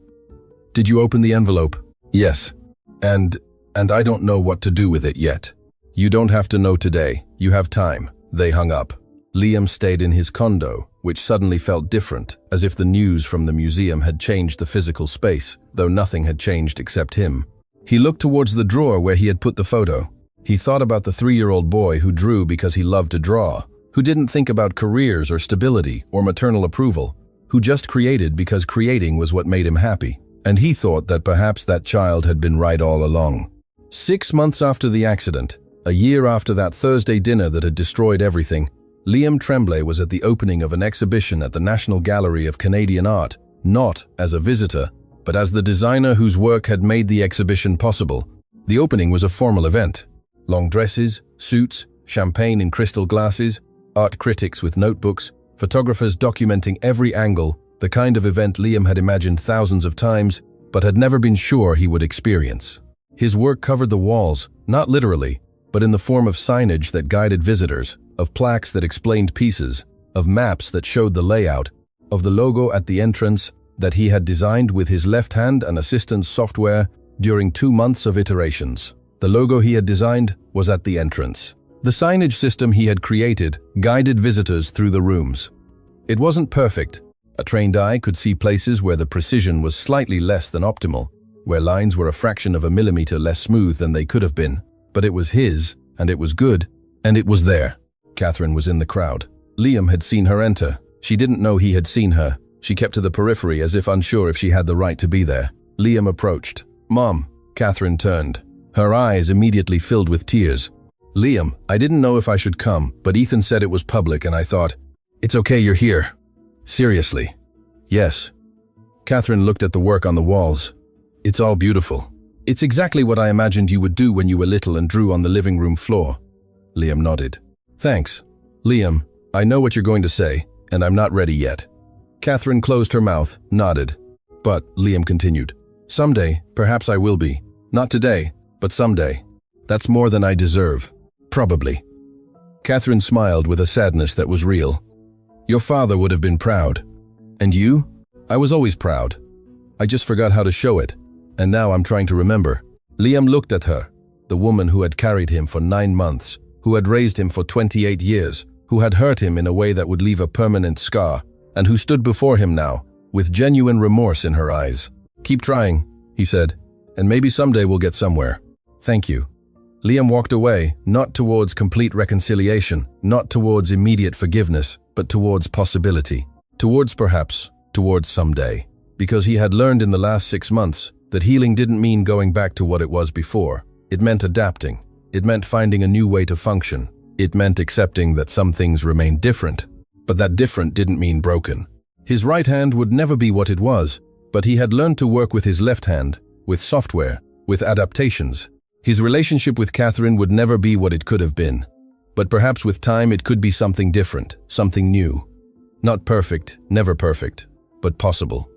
Did you open the envelope? Yes. And I don't know what to do with it yet. You don't have to know today. You have time. They hung up. Liam stayed in his condo, which suddenly felt different, as if the news from the museum had changed the physical space, though nothing had changed except him. He looked towards the drawer where he had put the photo. He thought about the 3-year-old boy who drew because he loved to draw, who didn't think about careers or stability or maternal approval, who just created because creating was what made him happy. And he thought that perhaps that child had been right all along. 6 months after the accident, a year after that Thursday dinner that had destroyed everything, Liam Tremblay was at the opening of an exhibition at the National Gallery of Canadian Art, not as a visitor, but as the designer whose work had made the exhibition possible. The opening was a formal event. Long dresses, suits, champagne in crystal glasses, art critics with notebooks, photographers documenting every angle, the kind of event Liam had imagined thousands of times, but had never been sure he would experience. His work covered the walls, not literally, but in the form of signage that guided visitors, of plaques that explained pieces, of maps that showed the layout, of the logo at the entrance that he had designed with his left hand and assistance software during 2 months of iterations. The logo he had designed was at the entrance. The signage system he had created guided visitors through the rooms. It wasn't perfect. A trained eye could see places where the precision was slightly less than optimal, where lines were a fraction of a millimeter less smooth than they could have been. But it was his, and it was good, and it was there. Catherine was in the crowd. Liam had seen her enter. She didn't know he had seen her. She kept to the periphery as if unsure if she had the right to be there. Liam approached. "Mom." Catherine turned. Her eyes immediately filled with tears. "Liam, I didn't know if I should come, but Ethan said it was public and I thought, it's okay you're here." "Seriously?" "Yes." Catherine looked at the work on the walls. It's all beautiful. It's exactly what I imagined you would do when you were little and drew on the living room floor. Liam nodded. Thanks. Liam, I know what you're going to say, and I'm not ready yet. Catherine closed her mouth, nodded. But, Liam continued, someday, perhaps I will be. Not today, but someday. That's more than I deserve. Probably. Catherine smiled with a sadness that was real. Your father would have been proud. And you? I was always proud. I just forgot how to show it. And now I'm trying to remember. Liam looked at her, the woman who had carried him for 9 months, who had raised him for 28 years, who had hurt him in a way that would leave a permanent scar, and who stood before him now, with genuine remorse in her eyes. Keep trying, he said, and maybe someday we'll get somewhere. Thank you. Liam walked away, not towards complete reconciliation, not towards immediate forgiveness, but towards possibility. Towards someday. Because he had learned in the last 6 months that healing didn't mean going back to what it was before. It meant adapting. It meant finding a new way to function. It meant accepting that some things remained different, but that different didn't mean broken. His right hand would never be what it was, but he had learned to work with his left hand, with software, with adaptations. His relationship with Catherine would never be what it could have been, but perhaps with time it could be something different, something new. Not perfect, never perfect, but possible.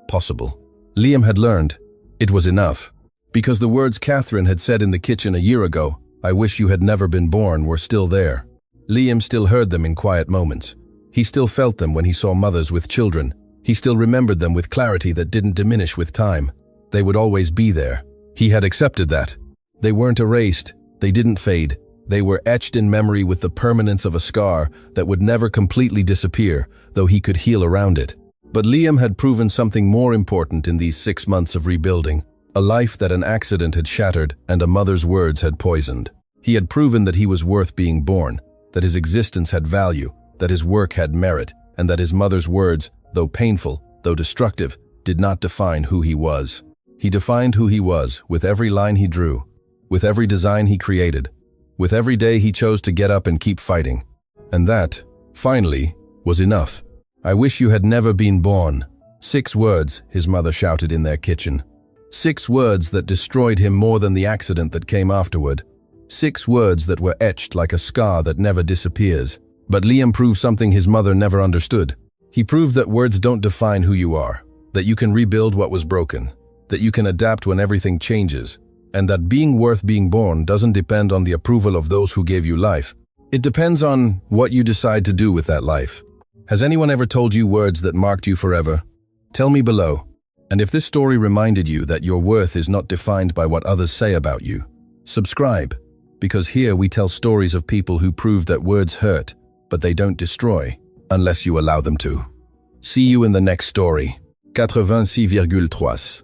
Possible. Liam had learned. It was enough. Because the words Catherine had said in the kitchen a year ago, I wish you had never been born, were still there. Liam still heard them in quiet moments. He still felt them when he saw mothers with children. He still remembered them with clarity that didn't diminish with time. They would always be there. He had accepted that. They weren't erased. They didn't fade. They were etched in memory with the permanence of a scar that would never completely disappear, though he could heal around it. But Liam had proven something more important in these 6 months of rebuilding. A life that an accident had shattered and a mother's words had poisoned. He had proven that he was worth being born, that his existence had value, that his work had merit, and that his mother's words, though painful, though destructive, did not define who he was. He defined who he was with every line he drew, with every design he created, with every day he chose to get up and keep fighting. And that, finally, was enough. I wish you had never been born. 6 words, his mother shouted in their kitchen. 6 words that destroyed him more than the accident that came afterward. 6 words that were etched like a scar that never disappears. But Liam proved something his mother never understood. He proved that words don't define who you are, that you can rebuild what was broken, that you can adapt when everything changes, and that being worth being born doesn't depend on the approval of those who gave you life. It depends on what you decide to do with that life. Has anyone ever told you words that marked you forever? Tell me below. And if this story reminded you that your worth is not defined by what others say about you, subscribe, because here we tell stories of people who prove that words hurt, but they don't destroy, unless you allow them to. See you in the next story. 86,3.